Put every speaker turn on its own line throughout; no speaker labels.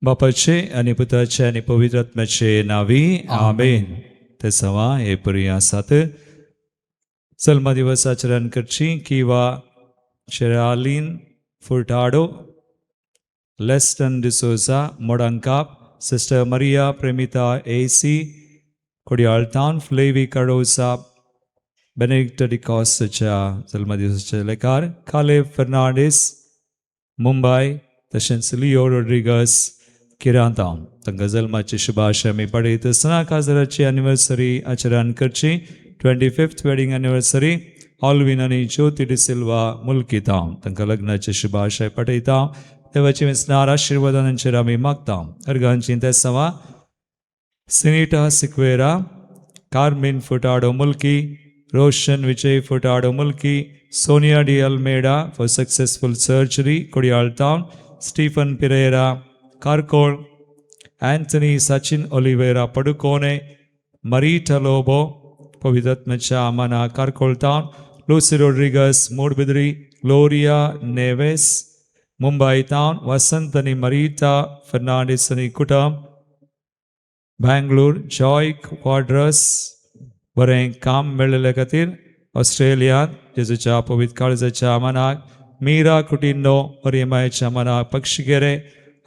बापाचे आणि पुताचे आणि पवित्र आत्म्याचे नावी आमेन. ते सवा हे परी आसात सल्मा दिवस आचरण करची किंवा शेरालीन फुर्टाडो लेस्टन डिसोजा मोडंकाप सिस्टर मरिया प्रेमिता एसी कोडियाळतान फ्लेवी कडोसा बेनेडिक्ट डिकॉसच्या जन्म दिवसाचे लेकार काले फर्नांडिस मुंबई तशेंच लिओ रोड्रिगस किरांतावन तांकां जल्माची शुभाशय आमी पळयत आसतना काजराची एनिवर्सरी आचरण करची 25th वेडिंग एनिवर्सरी ऑल्विन आनी ज्योती डिसिल्वा मुल्कितावन तांकां लग्नाची शुभाशय पठयता. देवाची विस्नार आशिर्वादांचेर आमी मागता. अर्गांची ते सवा सिनिटा सिक्वेरा कार्मिन फुटाडो मुल्की Roshan Vijay Furtado Mulki Sonia D'Almeida for successful surgery कोडियाळतावन स्टीफन पिरेरा कारकोळ एंथनी सचिन ओलिवेरा पडुकोने मरीटा लोबो पवित्रात्म्याच्या आमाना कारकोळतावन लुसी रोड्रिगस मूडबिद्री ग्लोरिया नेवेस मुंबई तावन वसंत आनी मरीटा फर्नांडिस आनी कुटुंब बँगलोर जॉय क्वाड्रस बरें काम मेळिल्ले खातीर ऑस्ट्रेलियांत जेजूच्या पवित्र काळजाच्या आमानाक मीरा कुटिन्नो बरी मायेच्या मनाक पक्षिगेरे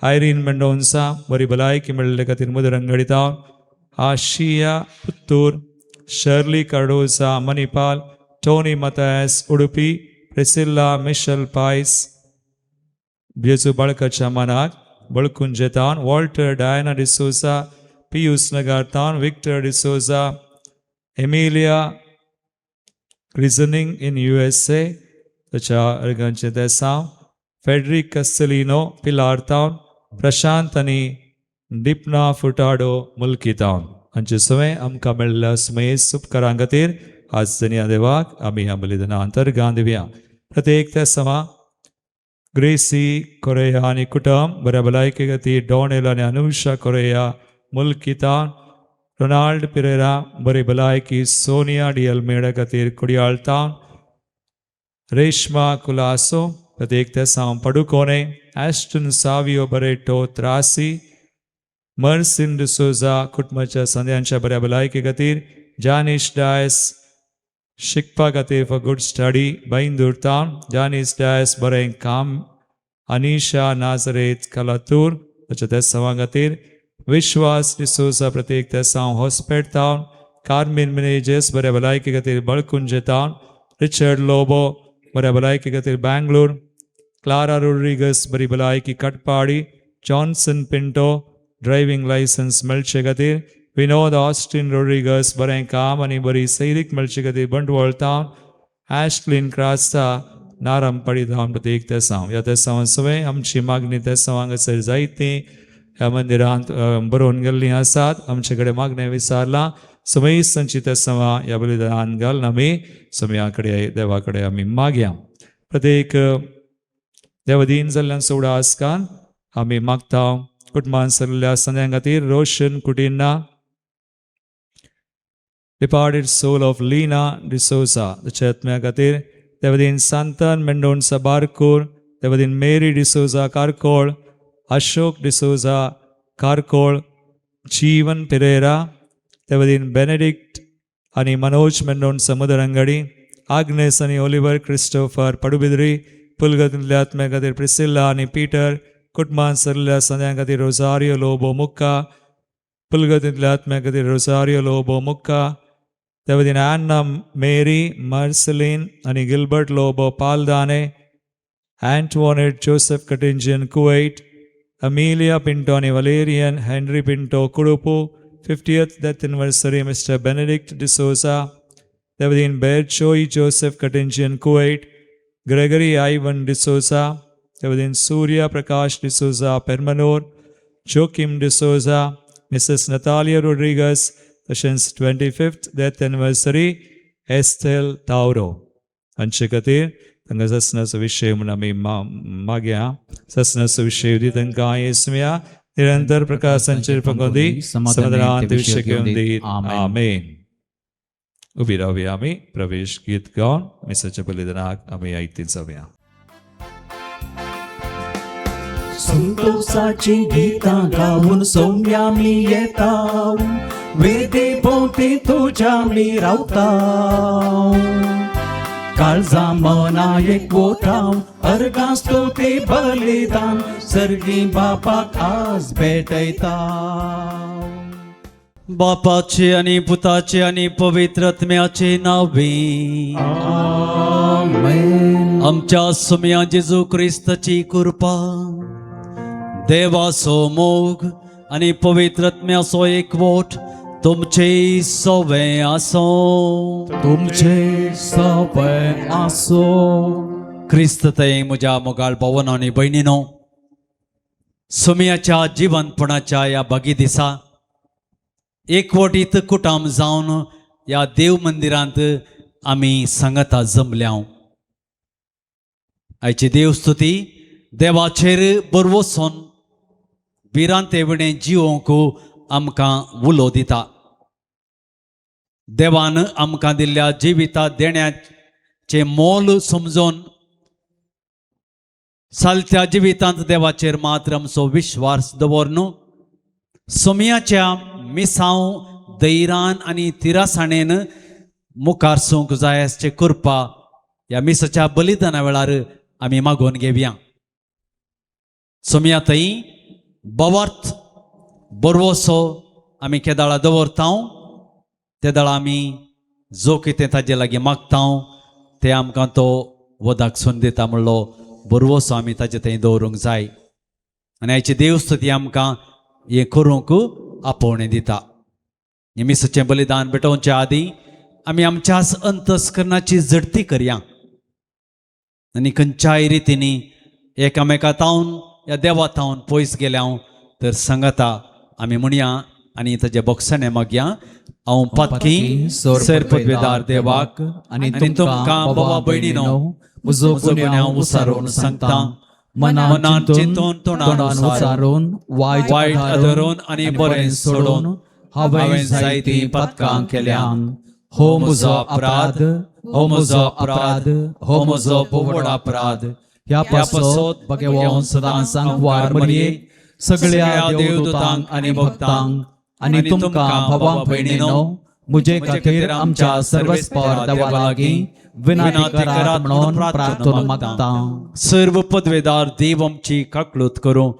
आयरीन मेंडोन्सा बरी भलायकी मेळिल्ले खातीर मुदरंग घडितावन आशिया पुत्तूर शर्ली कार्डोजा मणिपाल टोनी मतायस उडुपी प्रिसिल्ला मिशेल पायस जेजू बाळकाच्या मनाक बळकून जेतावन वॉल्टर डायना डिसोजा पियूस नगारतावन Victor D'Souza Emilia reasoning in USA त्याच्या अर्गांचे देसांव फेडरिक कस्तेलिनो पिलारतावन प्रशांत आनी डिपना फुटाडो मुल्कितावन हांचे सवय आमकां मेळिल्ल्या सुमेस उपकारां खातीर आज धन्य देवाक आमी ह्या बलिदानांतर दिवया. प्रत्येक ते सवा ग्रेसी कोरेया आनी कुटुंब बऱ्या भलायके खातीर डॉनेल आनी अनुषा कोरेया मुल्कितावन रोनाल्ड पिरेरा बरी भलायकी सोनिया डी अल्मेडा खातीर कुडियाळतावन रेश्मा कुलासो प्रत्येक ते साव पडुकोने एस्टन सावियो बरेटो त्रासी मर्सिन डिसोजा कुटुंबाच्या संध्यांच्या बऱ्या भलायके खातीर जानिश डायस शिकपा खातीर फॉर गुड स्टडी बैंदूरतावन जानिश डायस बरें काम अनिशा नाजरेत कलातूर ताच्या ते सवा खातीर विश्वास डिसोजा प्रत्येक ते साव हॉस्पेट तावन कार्मिन मिनेजेस बऱ्या भलायके खातीर बळकून जेतावन रिचर्ड लोबो बऱ्या भलायके खातीर बँगलोर क्लारा रोड्रिगस बरी भलायकी Katpadi Johnson Pinto driving licence मेळचे खातीर विनोद ऑस्टिन रोड्रिगस बरें काम आनी बरी सैरीक मेळचे खातीर बंटवळतावन ॲश्लिन क्रास्ता नाराम पडितावन प्रत्येक ते साव ह्या ते साव सवय आमची मागणी ते सवांगासर जायती ह्या मंदिरांत बरोवन गेल्लीं आसात. आमचे कडेन मागणें विचारलां समय संची ते सवा ह्या बलिदान घालून आमी समया कडेन देवा कडेन आमी मागया. प्रत्येक देवदीन जाल्ल्यान सोडा आसकान आमी मागता कुटुंबान सरलेल्या संद्यां खातीर Roshan Coutinho departed soul of Leena D'Souza ताच्या आत्म्या खातीर देवदीन सांतन मेंडोन्सा बारकूर देवदीन मेरी डिसोजा कारकोळ अशोक डिसोजा कारकोळ जीवन पिरेरा देवदीन बेनेडिक्ट आनी मनोज मेंडोन्सा मुदरंगडी आग्नेस आनी ओलिवर क्रिस्टोफर पडुबिद्री पुलगतींतल्या आत्म्या खातीर प्रिसिल्ला आनी पीटर कुटुंबान सरलेल्या संद्यां खातीर रोसारियो लोबो मुक्का पुलगतींतल्या आत्म्या खातीर रोसारियो लोबो मुक्का देवदीन एन्ना मेरी मार्सेलीन आनी गिल्बर्ट लोबो पालदाने एंटोनेट जोसेफ कटिंजियन कुवैट अमिलिया पिंटो आनी Valerian Henry Pinto Kudupu 50th death anniversary mister Benedict D'Souza देवदीन बेरचोई जोसेफ कटिंजियन कुवैट ग्रेगरी आयवन डिसोजा देवदीन सूर्या प्रकाश डिसोजा पेर्मनूर जोकिम डिसोजा मिसेस नतालिया रोड्रिगस तशेंच 25th डेथ एनिवर्सरी एस्थेल तावरो हांचे खातीर तांकां ससनाचो विशय म्हूण आमी मागया. ससनाचो विशय दी तांकां येसुया निरंतर प्रकाशांचेर पगोदी समाधानांत विशय घेवन दी आमेन. उबी रावया आमी प्रवेश गीत गावन मिसाच्या बलिदानाक आमी आयती जावया.
संतोषाची गीता गाऊन सौम्या मी येताव, वेदी भोवती तुझ्या मी रावताव. काळजा मना एक ओठाव, अर्गा स्तुती बलिदान, सर्गी बापाक आज भेटयताव.
बापाचे आणि पुताचे आणि पवित्र आत्म्याचे नावे.
आमेन.
आमच्या सुम्या जेजू ख्रिस्ताची कृपा, देवाचो मोग आणि पवित्र आत्म्याचो एकवट तुमचे सवे आसो.
तुमचे सवय आसो.
ख्रिस्त ते म्हज्या मोगाळ भावांनो आनी भयणीनो, सुम्याच्या जिवंतपणाच्या या बागी दिसा एकवटीत कुटाम जावन या देव मंदिरांत आमी संगता जमल्या. आयची देवस्तुती देवाचेर बरवोसन भिरांतेवणे जिवोंक आमकां उलो दिता. देवान आमकां दिल्ल्या जिविता देण्याचे मोल समजून चलत्या जिवितांत देवाचेर मात्र आमचो विश्वास दवरन सुम्याच्या मिसांव धैर्यान आनी तिरासाणेन मुखार सूंक जाय असचे कृपा या मिसाच्या बलिदाना वेळार आमी मागोवन घेवया. सुम्या थंय बवर्थ बरवोसो आमी केदाळा दवरता, ते दाळा आमी जो कितें ताजे लागीं मागता ते आमकां तो वदाक सून दिता म्हणलो बरवोसो आमी ताजे थंय दवरूंक जाय. आनी आयची देवस्तुती आमकां हें करूंक आपोवणें दिता. हे मिसाचें बलिदान भेटोवच्या आदीं आमी आमच्याच अंतस्करणाची झडती करया आनी खंयच्याय रितींनी एकामेकांतावन या देवातावन पयस गेल्या तर सांगता आमी म्हणया आनी ताजे बक्षणे मागया. हांव पातकी सर पदवेदार देवाक आनी तुमकां बाबा भयणीनो म्हजो गुन्यांव उसारून सांगता. मनान चिंतून तोंडान उसारून वायट धरून आनी बरें सोडून हांवें जायतीं पथकां केल्यान. हो म्हजो अपराध, हो म्हजो अपराध, हो म्हजो पोवड अपराध. ह्या पासत भगवान सदां सांगवार मरये सगळ्या देवदूतांक आनी भक्तांक आनी तुमकां भावां भयणीनो म्हजे खातीर आमच्या सर्वेस्पर देवा लागीं विनंती करात म्हणून प्रार्थना मागता. सर्व पदवेदार देव आमची काकळूत करूं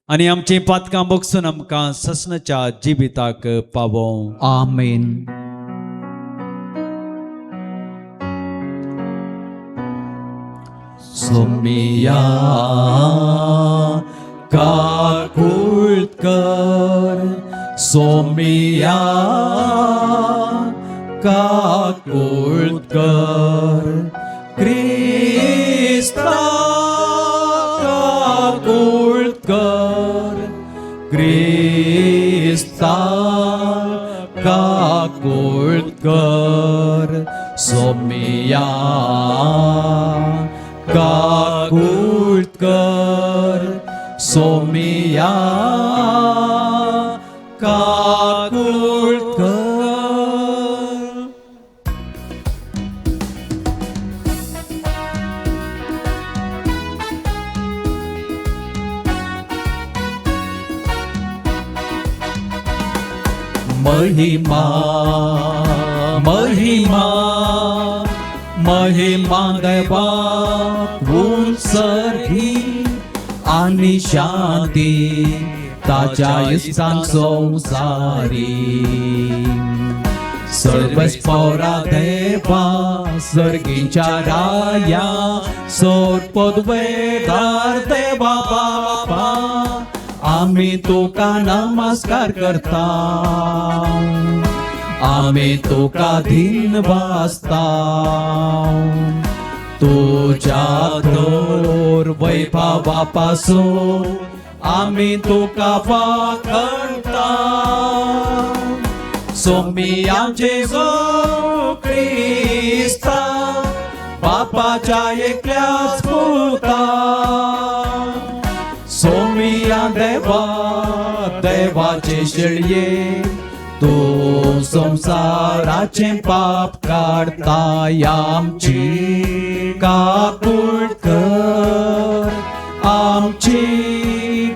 आनी आमची पातकां बगसून आमकां ससनाच्या जिविताक पावों.
आमेन. सोमिया काकुळत कर, सोमिया काकुळत कर, क्रिस्ता काकुळत कर, क्रिस्ता काकुळत कर, सोमिया काकुळत कर, सोमिया काकुळत कर. महिमा महिमा महिमा देवा उत्सर्गी आणि शांती ताच्या इष्टांक संसारी. सर्वस्परा देवा सर्गींच्या राया सोर पदवेदार देवा बापा आम्ही तुका नमस्कार करता. आम्ही तुका दिन वाजता. तुझ्या थोर वैभवापासून आम्ही तुका वाखणता. सोमिया जेजू ख्रिस्ता बापाच्या एकल्याच पुता. सोमिया देवा देवाचे शेळये तू संसाराचे पाप काढता. आमची काकुळत कर, आमची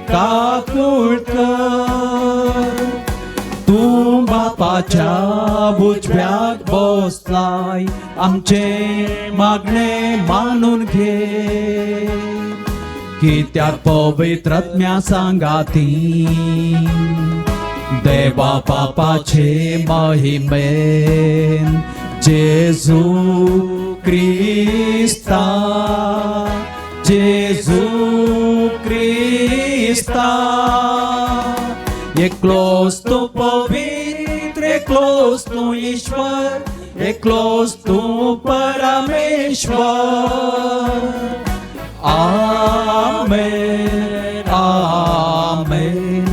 काकूळ कर. तू बापाच्या उजव्याक बसलाय, आमचे मागणे मानून घे. कित्याक पवित्रात्म्या सांगाती देवा बापाचे महिमेन जेजू क्रिस्ता, जेजू क्रिस्ता. एकलोच तू पवित्र, एकलोच तू ईश्वर, एकलोच तू परमेश्वर. आमेन, आमेन,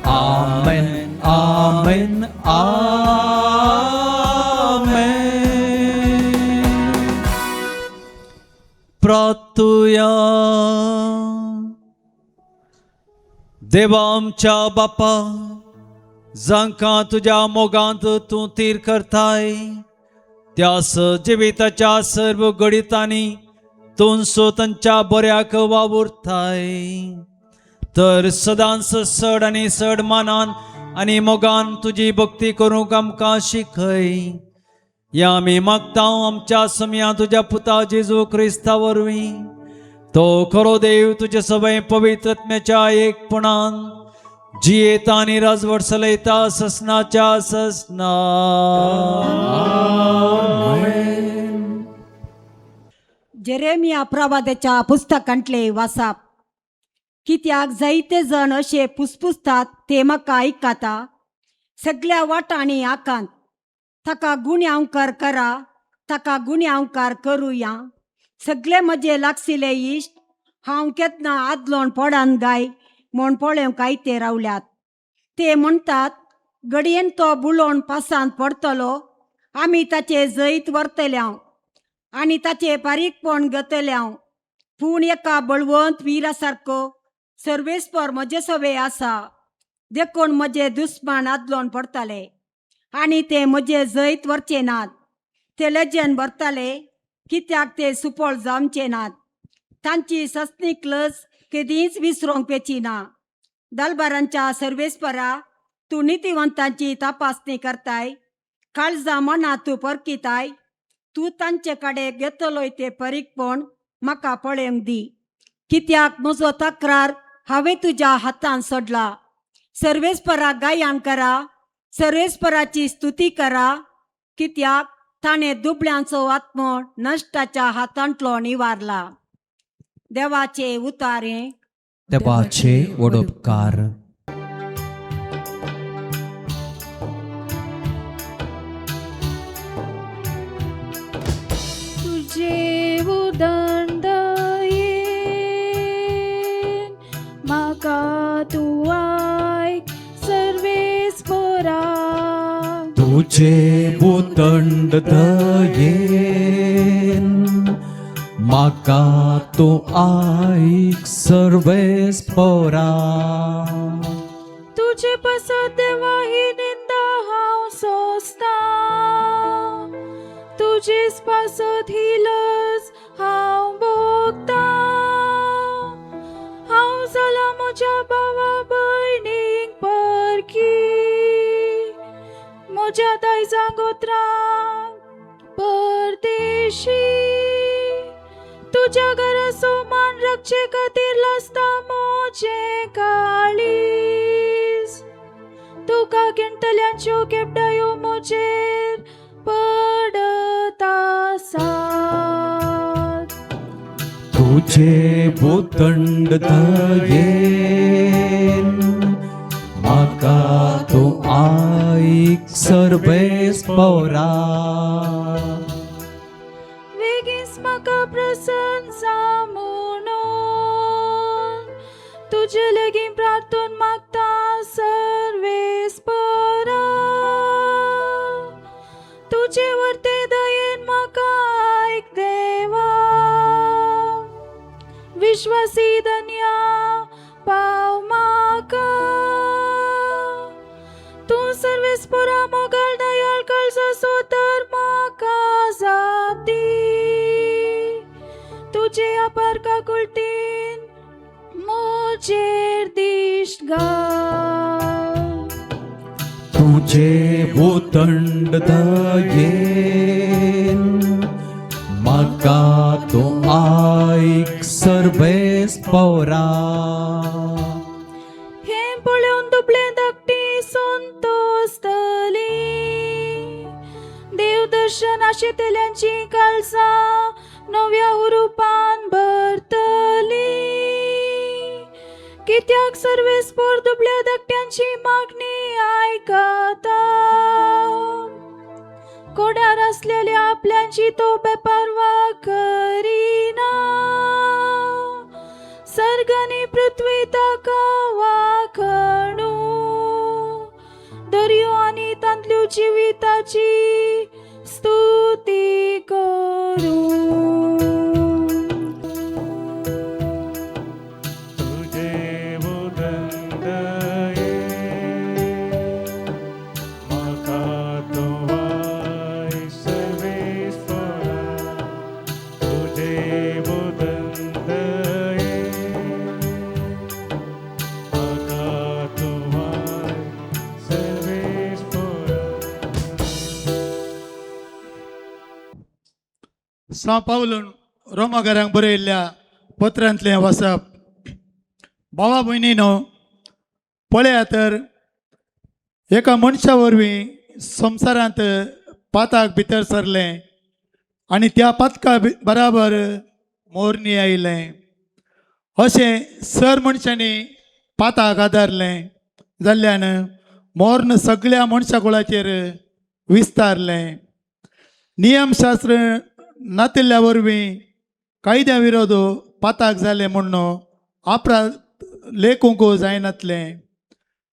आमेन, आमेन, आमेन.
प्रार्थूया. देवा आमच्या बापा, जांकां तुझ्या मोगांत तूं तीर करताय, त्यास जिविताच्या सर्व गणितांनी तूं स्वतांच्या बऱ्याक वावुरताय. तर सदांच चड आनी चड मानान आनी मोगान तुजी भक्ती करूंक आमकां शिकय. या आमी मागता आमच्या समिया तुझ्या पुता जेजू क्रिस्ता वरवीं. तो खरो देव तुझे सवय पवित्रत्म्याच्या एकपणान जियेता आनी राजवट चलयता ससनाच्या ससना.
जेरेमिया प्रवाद्याच्या पुस्तकांतले वाचप. कित्याक जायते जण अशे पुसपुसतात ते म्हाका आयकाता. सगळ्या वाटांनी आकांत ताका गुण्यावकार करा, ताका गुण्यावकार करुया. सगळे म्हजे लागशिले इश्ट, हांव केन्ना आदलोण पडान गाय म्हण पळोवंक आयते रावल्यात. ते म्हणटात घडयेन तो बुलोवन पासांत पडटलो, आमी ताचे जैत व्हरतल्या आनी ताचे बारीकपण घेतल्या. पूण एका बळवंत वीरा सारको सर्वेस्पर म्हजे सवे आसा. देखून म्हजे दुस्मान आदलोन पडटाले आनी ते म्हजे जैत व्हरचे नात. ते लजेन भरताले कित्याक ते सुपळ जावचे नात. तांची सस्नीक लज केदींच विसरूंक पेची ना. दलबारांच्या सर्वेस्परा, तूं नितीवंतांची तपासणी करताय, काळजा मना तूं परकिताय. तूं तांचे कडेन घेतलोय ते परीकपण म्हाका पळोवंक दी. कित्याक म्हजो तक्रार हांवें तुज्या हातान सोडला. सर्वेस्परा गायन करा, सर्वेस्पराची स्तुती करा, कित्याक ताणें दुबळ्यांचो आत्मो नश्टाच्या हातांतलो निवारला. देवाचे उतारे.
देवाचे वडोपकार.
तुझे उदंड येन म्हाका तूं आयक सर्वेस्परा.
तुझे उदंड दयेन म्हाका तूं आयक सर्वेस्परा.
तुझे पासत देवा ही निंदा हांव सोंसता, तुजेच पासत ही लज हांव भोगता. हांव जाला म्हज्या भावा भयणीक परकी, म्हज्या दायजा गोत्रांक परदेशी. तुझ्या घरा सोमान रक्षे खातीर लासता मोचे काळीज. तुका गिणतल्यांच्यो केपडायो मोचेर पडत आसात.
तुझे उदंड दयेन म्हाका तूं आयक सर्वेस्परा.
वेगीस म्हाका प्रसन्न जा म्हणून तुजे लेगीं प्रार्थून मागता सर्वेस्परा. तुजे वर्ते दयेन म्हाका आयक देवा. विश्वासी धन्या पाव म्हाका. तूं सर्वेस्परा मोगल दयाळ कळसाचो तर म्हाका जाप दी. तुजे अपार काकुळटीन मोचेर दी. इश्ट घाल
तुझे उदंड दयेन म्हाका तूं आयक सर्वेस्परा.
हे पळोवन दुबळे धाकटी संतोस्तली देवदर्शन आशेतल्यांची काळजां नव्या हुरूपान भरतली. कित्याक सर्वेस्पोर दुबळ्या धाकट्यांची मागणी आयकता. कोड्यार असलेल्या आपल्यांची तो बेपर्वा करिना. सर्गनी पृथ्वी ताका वाखणू दर्यो आनी तांतल्यो जिविताची स्तुती करू.
तुझे उदंड म्हाका तोवाय सर्वेस्परा. तुझे उदंड म्हाका तोवाय सर्वेस्परा.
सा पावलून रोमाकारांक बरयल्ल्या पत्रांतलें वाचप. भावा भयणीनो, पळया तर एका मनशा वरवीं संवसारांत पाताक भितर सरलें आनी त्या पातका बराबर मोरणी आयलें. अशें सर मनशांनी पाताक आदारलें जाल्ल्यान मोर्न सगळ्या मनशा कुळाचेर विस्तारलें. नियमशास्त्र नातिल्ल्या वरवीं कायद्या विरोध पाताक जालें म्हणून आपराध लेखूंक जायनातलें.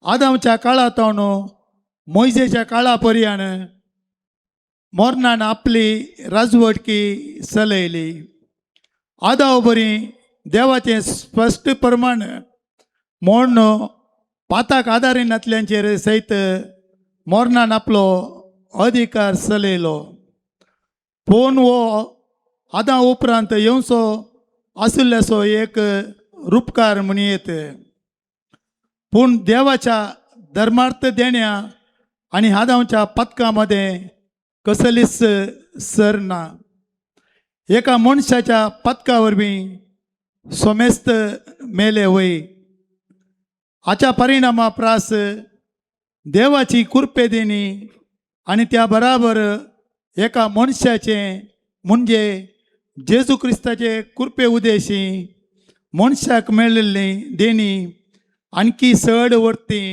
आदामच्या काळांतवन मोइजेच्या काळा पर्यंत मोर्नान आपली राजवटकी चलयली. आदाव बरी देवाचें स्पश्ट प्रमाण मोर्न पाताक आदारिनातल्यांचेर सयत मोर्नान आपलो अधिकार चलयलो. पूण वो आदां उपरांत येवचो आशिल्ल्याचो एक रूपकार म्हणयेत. पूण देवाच्या धर्मार्थ देण्या आनी आदांच्या पथकां मदें कसलीच सर ना. एका मनशाच्या पथका वरवीं सोमेस्त मेले वय. हाच्या परिणामा प्रास देवाची कुरपेदिनी आनी त्या बराबर एका मनशाचें म्हणजे जेजू क्रिस्ताचे कुरपे उदेशी मनशाक मेळिल्ली देणी आणखी चड वर्ती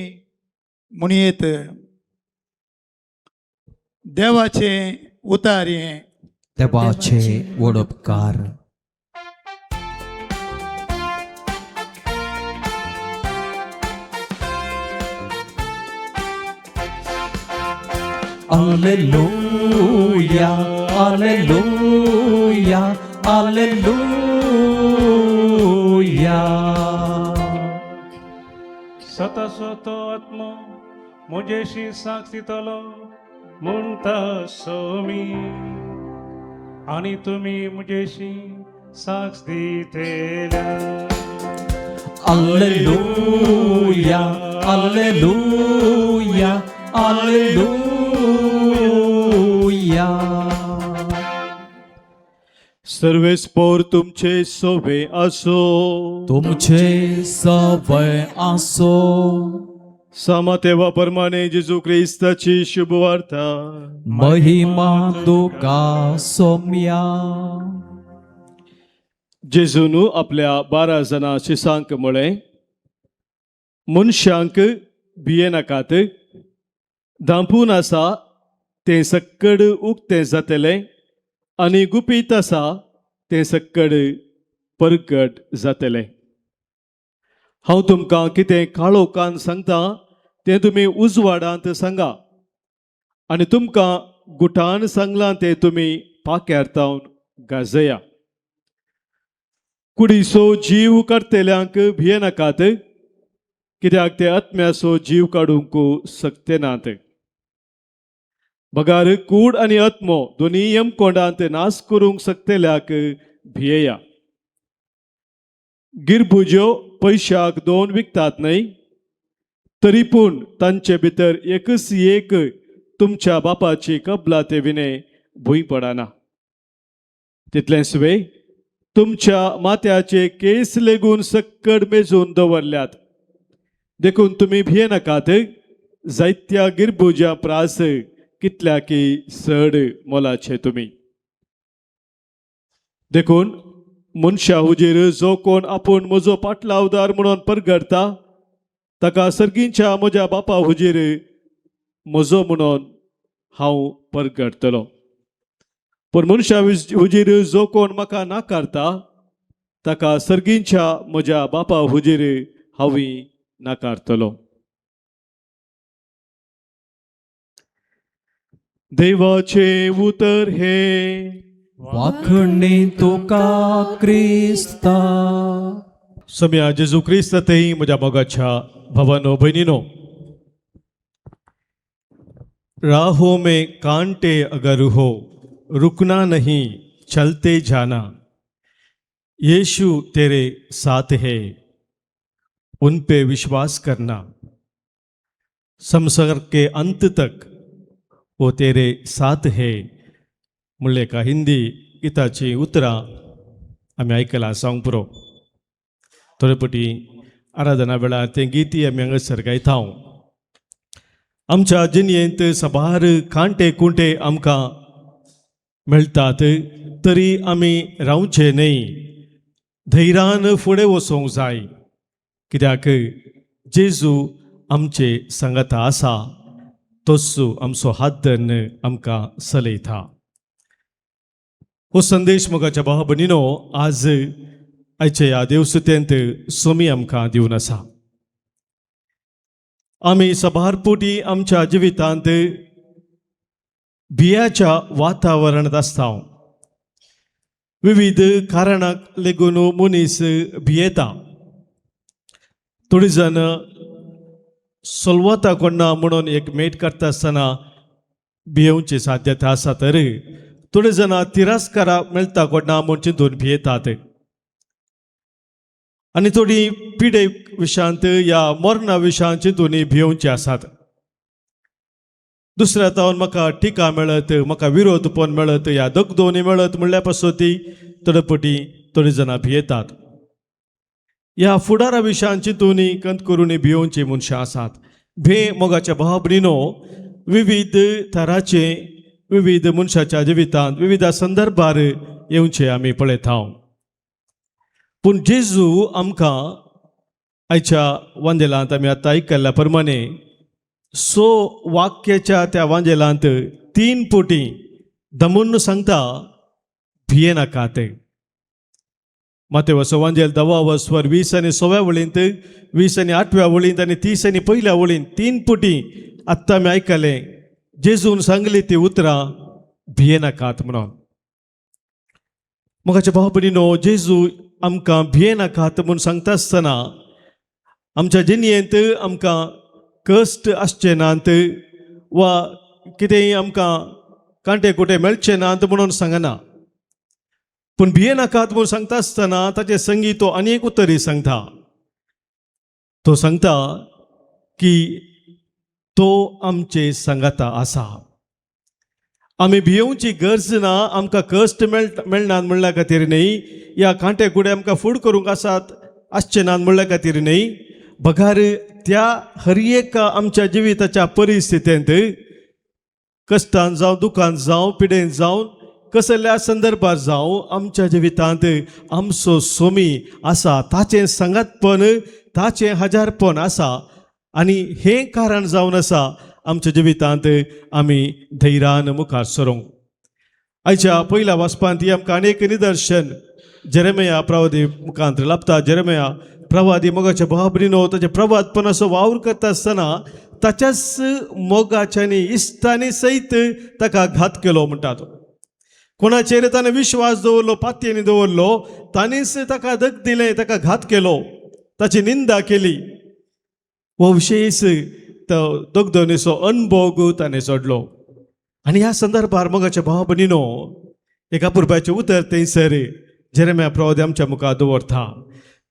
म्हणयेत. देवाचे उतार हें.
देवाचे वडोपकार. Alleluia, alleluia, alleluia.
सतसतो आत्मो मुझेशी साक्षीतलो म्हणटा सोमी आणि तुम्ही मुझेशी साक्ष दितेल्या.
Alleluia, alleluia, alleluia.
सर्वेस्पोर तुमचे सोबे असो.
तुमचे सवय असो.
सामातेवा परमाने जेजू ख्रिस्ताची शुभवार्ता.
महिमा तुका सोम्या.
जेजूनु आपल्या 12 जाणां शिसांक म्हळें, मनशांक भिये नाकात. धांपून आसा तें सक्कड उक्तें जातलें आनी गुपीत आसा तें सक्कड परगट जातलें. हांव तुमकां कितें काळोखान सांगता तें तुमी उजवाडांत सांगा आनी तुमकां गुटान सांगलां तें तुमी पाक्यार गाजया. कुडीचो जीव काडटेल्यांक भिये नाकात, कित्याक ते आत्म्याचो जीव काडूंक सकते नात. बगार कूड आनी आत्मो दोनी यमकोंडांत नाश करूंक सकतेल्याक भियेया. गिरबुज्यो पयशाक 2 विकतात न्हय, तरी पूण तांचे भितर एकच एक तुमच्या बापाची कबला ते विने भूंय पडना. तितलेंच वे तुमच्या माथ्याचे केस लेगून सक्कड मेजून दवरल्यात. देखून तुमी भियेनाकात. जायत्या गिरबुज्या प्रास कितल्या की चड मोलाचे तुमी. देखून मनशा हुजीर जो कोण आपूण म्हजो पाटलावदार म्हणून परगडता ताका सर्गींच्या म्हज्या बापा हुजीर म्हजो म्हणून हांव परगडतलो. पूण मनशा हुजीर जो कोण म्हाका नाकारता ताका सर्गींच्या म्हज्या बापा हुजीर हांवूय नाकारतलो. देवाचे उतर हे
वाखणे तुका क्रिस्ता.
सम्या जेजू क्रिस्ततेही म्हज्या मोगाच्या भावानो भयणीनो, राहों में कांटे अगर हो रुकना नहीं चलते जाना. यीशु तेरे साथ है उन पे विश्वास करना. संसार के अंत तक वो तेरे साथ है म्हणले का हिंदी गिताची उतरां आमी आयकलां सांग पुरो. थोडे पटी आराधना वेळार तें गीती आमी हांगासर गायता. आमच्या जिणयेंत सबार कांटे कुंटे आमकां मेळटात तरी आमी रावचे न्हय. धैर्यान फुडें वचोंक जाय. कित्याक जेजू आमचे सांगाता आसा. तोच आमचो हात धरून आमकां चलयता. हो संदेश मोगाच्या भाव भयणीनो आज आयच्या ह्या देवसुतेंत सोमी आमकां दिवन आसा. आमी सबारपोटी आमच्या जिवितांत भियाच्या वातावरणांत आसता. विविध कारणांक लेगून मनीस भियेता. थोडी जण सोलवता कोणा म्हणून एक मेट करता आसतना भियेवची साध्यता आसा. तर थोडे जण तिरस्कारा मेळटा कोणा म्हूण चिंतून भियेतात. आनी थोडी पिडे विशांत या मरणा विशांत चिंतून भियोवची आसात. दुसऱ्या तावन म्हाका टिका मेळत, म्हाका विरोध पण मेळत, या दोगदोनी मेळत म्हणल्या पासून ती तडपटी थोडी जाणां भियेतात. ह्या फुडारा विशांत चिंतून कंत करून भियोवची मनशां आसात. भे मोगाच्या भाव भयणीनो, विविध तराचे विविध मनशाच्या जिवितांत विविध संदर्भार येवचे आमी पळयता. पूण जेजू आमकां आयच्या वांजेलांत आमी आतां आयकल्ल्या प्रमाणे 6 वाक्याच्या त्या वांजेलांत 3 पोटी दमून सांगता भियेनाकात. मातेवाचो वांजेल 10 स्वर 20 आनी 6 वळींत, 20 आनी 8 वळींत आनी 30 आनी 1 वळींत 3 पोटी आत्तां आमी आयकलें जेजून सांगली ती उतरां भियेनाकात म्हणून. मोगाच्या भाव भयणीनो, जेजू आमकां भियेनाकात म्हूण सांगता आसतना आमच्या जिणयेंत आमकां कश्ट आसचे नात वा कितेंय आमकां कांटे कुटे मेळचे नात म्हणून सांगना. पूण भियेनाकात म्हूण सांगता आसतना ताचे संगी तो आनी एक उतरी सांगता. तो सांगता की तो आमचे सांगाता आसा. आमी भियोवची गरज ना. आमकां कश्ट मेळनात म्हणल्या खातीर न्हय, या कांटे कुडे आमकां फूड करूंक आसचे नात म्हणल्या खातीर न्हय. बगार त्या हर एका आमच्या जिविताच्या परिस्थितींत कश्टांत जावं, दुखांत जावं, पिडेंत जावं, कसल्या संदर्भात जावं आमच्या जिवितांत आमचो सोमी आसा. ताचें सांगातपण, ताचें हजारपण आसा. आनी हें कारण जावन आसा आमच्या जिवितांत आमी धैर्यान मुखार सरूंक. आयच्या पयल्या वाचपांत ही आमकां अनेक निदर्शन जेरेमिया प्रवादी मुखांत लाभता. जेरेमिया प्रवादी मोगाच्या भाव भयणीनो ताचे प्रवादपणाचो वावर करता आसतना ताच्याच मोगाच्यांनी इश्टांनी सयत ताका घात केलो म्हणटात. कोणाचेर ताणें विश्वास दवरलो, पातयेंनी दवरलो, तांणीच ताका दग दिलें, ताका घात केलो, ताची निंदा केली. हो विशेष तो दोगदोनीचो अणभव ताणें सोडलो. आनी ह्या संदर्भार मोगाच्या भाव भयणीनो एक अपुरबाचें उतर थंयसर जेरेमिया प्रवादी आमच्या मुखार दवरता.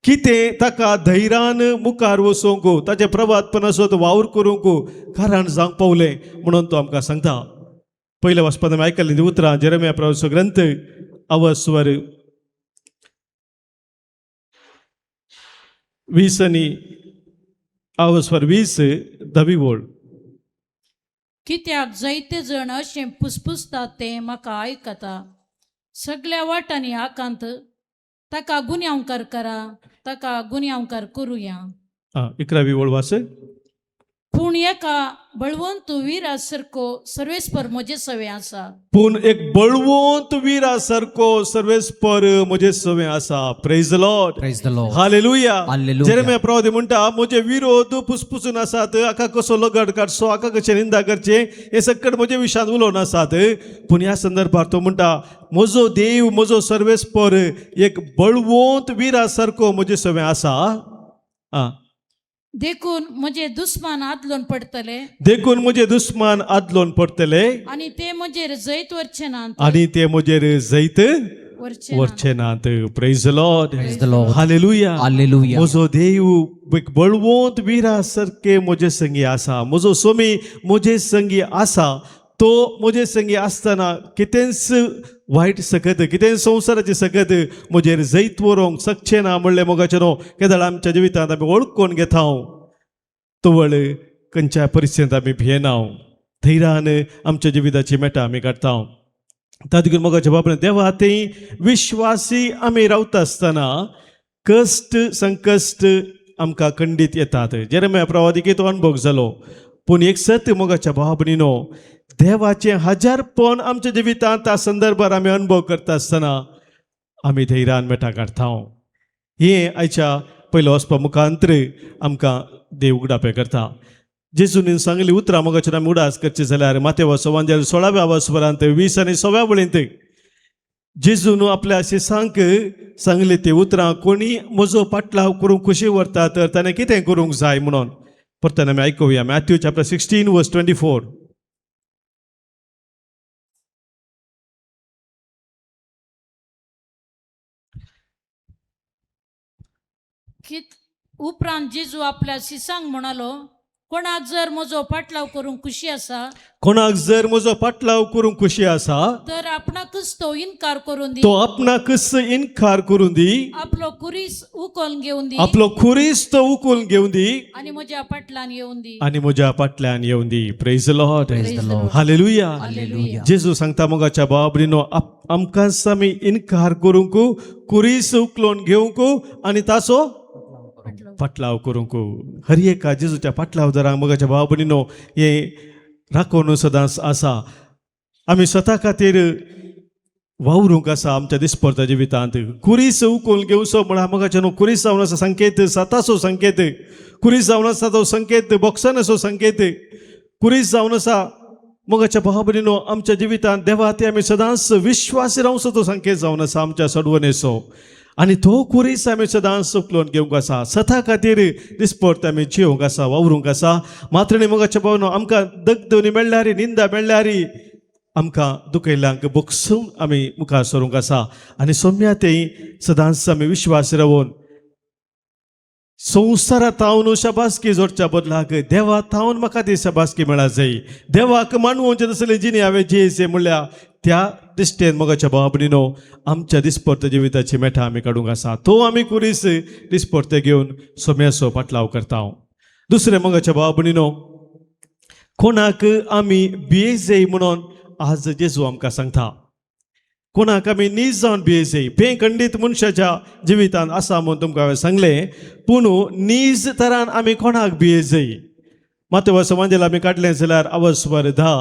कितें ताका धैर्यान मुखार वचोंक ताचे प्रभातपणासो तो वावर करूंक कारण जावंक पावलें म्हणून तो आमकां सांगता. पयल्या वचपान आमी आयकल्लीं उतरां जेरेमिया प्रवाचो ग्रंथ अवस्वर 20 आनी अवस्वर 20 10वी ओळ.
कित्याक जायते जण अशें पुसपुसतात तें म्हाका आयकता. सगळ्या वाटांनी आकांत ताका गुन्यांवकार करा, ताका गुन्यांवकार करुया.
11वी ओळ वाच.
पूण एका बळवंत विरा सारको सर्वेस्पर म्हजे सवे आसा.
पूण एक बळवंत विरा सारको सर्वेस्पर म्हजे सवे आसा. Praise the Lord.
Praise the Lord.
Hallelujah.
Hallelujah.
Jeremiah प्रवादी म्हणटा म्हजे विरोध पुसपुसून आसात, आका कसो लगड काडचो, आका कशें निंदा करचे, हे सकट म्हजे विशान उलोवन आसात. पूण ह्या संदर्भात तो म्हणटा म्हजो देव म्हजो सर्वेस्पर एक बळवंत विरा सारको म्हजे सवे आसा.
देखून म्हजे दुस्मान आदलोन पडतले
देखून म्हजे दुस्मान आदलोन पडतले
आनी ते म्हजेर जैत वरचे नात.
आनी ते म्हजेर जैत
वरचे
वरचे नात. Praise the Lord.
Praise the Lord.
Hallelujah.
Hallelujah.
म्हजो देव एक बळवंत विरा सारके म्हजे संगी आसा. म्हजो स्वामी म्हजे संगी आसा. तो म्हजे संगी आसतना कितेंच वायट सकत, कितें संवसाराची सकत म्हजेर जैत व्हरूंक शकचें ना म्हणलें मोगाचें न्हू. केदाळ आमच्या जिवितांत आमी ओळखून घेता तवळ खंयच्या परिस्थितींत आमी भियेना. धैर्यान आमच्या जिविताची मेटां आमी काडटा. तातूंत मोगाच्या बाबतींत देवा थंय विश्वासी आमी रावता आसतना कश्ट संकश्ट आमकां खंडीत येतात. जेरेमिया प्रवादिके तो अणभव जालो. पूण एक सत्य मोगाच्या भावनीनो, देवाचें हजारपण आमच्या जिवितांत त्या संदर्भात आमी अनुभव करता आसतना आमी धैर्यान मेटां काडटा. हें आयच्या पयलो वचपा मुखांतर आमकां देव उगडापे करता. जेजून सांगली उतरां मोगाचेर आमी उडास करचे जाल्यार माथेवाचो वांजेल 16व्या वचपरांत 20 आनी 6व्या वळींत जेजून आपल्या शिसांक सांगले ते उतरां कोणी म्हजो पाटलाव करूंक खुशी व्हरता तर ताणें कितें करूंक जाय म्हणून. परतून आमी आयकुया मॅथ्यू चॅप्टर 16 वर्स 24.
उपरांत जेजू आपल्या शिसांक म्हणालो, कोणाक जर म्हजो पाटलाव करूंक खुशी आसा,
कोणाक जर म्हजो पाटलाव करूंक खुशी आसा
तर आपणाकच तो इन्कार करून दी.
तो आपणाकच इन्कार करून दी.
आपलो कुरीस उखोवन घेवन दी.
आपलो खुरीस तो उखलून घेवन दी
आणि म्हज्या पाटलान येवन दी.
आनी म्हज्या पाटल्यान येवन दी. Praise the Lord.
Praise the Lord.
Hallelujah.
Hallelujah.
जेजू सांगता मोगाच्या बाबरीनो आमकांच आमी इन्कार करूंक कुरीस उखलून घेवंक आनी ताचो पाटलाव करूंक. हर एका जेजूच्या पाटलावदारांक मोगाच्या बाबरीनो हे राखून सदांच आसा. आमी स्वता खातीर वावरूंक आसा आमच्या दिसपरत्या जिवितांत. कुरीस उखलून घेवचो म्हळ्यार मोगाचें न्हू. कुरीस जावन आसा संकेत साताचो संकेत. कुरीस जावन आसा तो संकेत बॉक्सानाचो संकेत. कुरीस जावन आसा मोगाच्या बाबरीनो आमच्या जिवितांत देवा ते आमी सदांच विश्वासी रावचो तो संकेत जावन आसा आमच्या सडवणेचो. आनी तो कुरीस आमी सदांच उखलून घेवंक आसा. स्वता खातीर दिसपरत आमी जिवंक आसा वावरूंक आसा. मात्र न्ही मोगाच्या भावनो आमकां दगदवनी मेळ्ळ्यार निंदा मेळ्ळ्यार आमकां दुखयल्ल्यांक बोगसून आमी मुखार सरूंक आसा. आनी सोम्या तें सदांच आमी विश्वास रावून संवसारांत हांव शाबासकी जोडच्या बदलाक देवा थावन म्हाका ती शाबासकी मेळा जाय. देवाक मानवोवचें तसलें जिणे हांवें जियेचें म्हणल्यार त्या दिश्टेन मोगाच्या बाबरीनो आमच्या दिसपरत्या जिविताची मेठां आमी काडूंक आसा. तो आमी कुरीस दिसपरते घेवन सोम्याचो पाटलाव करता. दुसरें मोगाच्या बाबरीनो कोणाक आमी भियेजाय म्हणून आज जेजू आमकां सांगता. कोणाक आमी नीज जावन भियेजाय. खंडीत मनशाच्या जिवितांत आसा म्हणून तुमकां हांवें सांगलें. पूण नीज तरान आमी कोणाक भियेजाय. माथेवाचो वांजेल आमी काडलें जाल्यार अवस्वर 10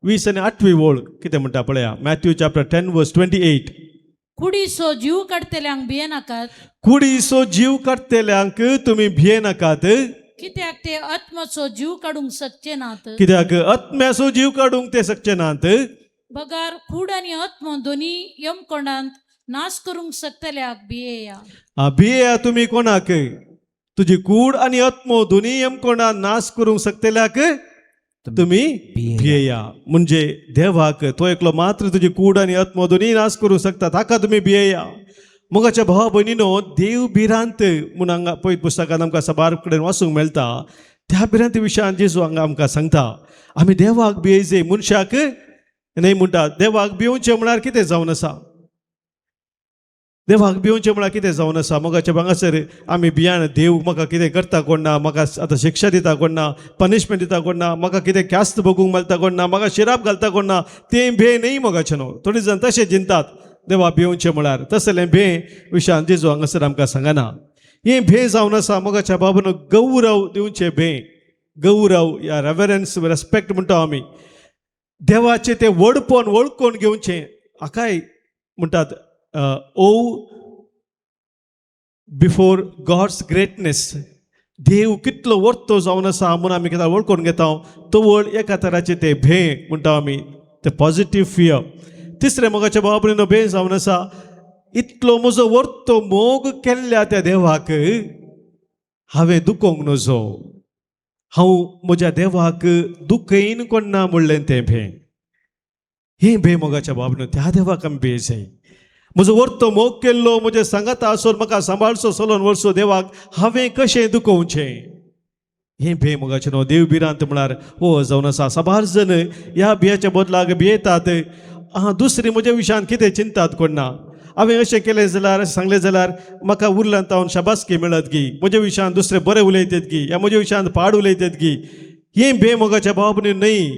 20 आनी 8वी ओळ कितें म्हणटा पळया. मॅथ्यू चॅप्टर 10 वर्स 28.
कुडीसो जीव काडतल्यांक भिये नाकात.
कुडीचो जीव काडटल्यांक तुमी भिये नाकात.
कित्याक ते आत्माचो जीव काडूंक शकचे नात.
कित्याक आत्म्याचो जीव काडूंक ते शकचे नात.
बगार कूड आनी आत्मा दोनी यमकोंडांत नाश करूंक शकतल्याक भियेया.
भियेया तुमी कोणाक. तुजी कूड आनी आत्मो दोनी यमकोंडांत नाश करूंक शकतल्याक तुमी भियेया. म्हणजे देवाक तो एकलो मात्र तुजी कूड आनी आत्मो दोनी नाश करूंक शकता ताका तुमी भियेया. मोगाच्या भावा भयणीनो देव भिरांत म्हूण हांगा पळयत पुस्तकांत आमकां सबार कडेन वाचूंक मेळटा. त्या भिरांत विशयान जेजू हांगा आमकां सांगता आमी देवाक भियेजे मनशाक न्हय म्हणटा. देवाक भिवचें म्हळ्यार कितें जावन आसा? देवाक भिवचें म्हळ्यार कितें जावन आसा? मोगाच्या भांगासर आमी भियान देव म्हाका कितें करता कोण ना, म्हाका आतां शिक्षा दिता कोण ना, पनिशमेंट दिता कोण ना, म्हाका कितें ख्यास्त भोगूंक मेळटा कोण ना, म्हाका शिराप घालता कोण ना, तें भे न्हय मोगाचें न्हू. थोडे जाण तशें चिंतात देवा भिवचें म्हळ्यार. तसलें भे विशयान जेजू हांगासर आमकां सांगना. हें भे जावन आसा मोगाच्या बाबून गौरव दिवचें भे. गौरव या रेवरन्स रेस्पेक्ट म्हणटा आमी. देवाचें तें व्हडपण वळखून घेवचें. हाकाय म्हणटात ओ बिफोर गॉड्स ग्रेटनेस. देव कितलो वर्तो जावन आसा म्हूण आमी कितें वळखून घेता तवळ एका तराचें तें भे म्हणटा आमी, तें पॉजिटीव फियर. तिसरें मोगाच्या बाबून भे जावन आसा इतलो म्हजो वर्तो मोग केल्ल्या त्या देवाक हांवें दुखोवंक नजो. हांव म्हज्या देवाक दुखयन कोण ना म्हणलें तें भे. हें भे मोगाच्या बाबून त्या देवाक आमी भे जाय. म्हजो वर्तो मोग केल्लो म्हजे सांगाता आसून म्हाका सांबाळचो चलोवन व्हरचो देवाक हांवें कशें दुखोवचें. हें भे मोगाचें न्हू. देव भिरांत म्हळ्यार हो जावन आसा. साबार जण ह्या भियाच्या बदलाक भियेतात. दुसरी म्हज्या विशयान कितें चिंतात कोण ना. हांवें अशें केलें जाल्यार अशें सांगलें जाल्यार म्हाका उरल्यांत हांव शाबासकी मेळत गी. म्हज्या विशयान दुसरे बरें उलयतात गी, ह्या म्हज्या विशयान पाड उलयतात गी. हें भे मोगाच्या बाबून न्हय.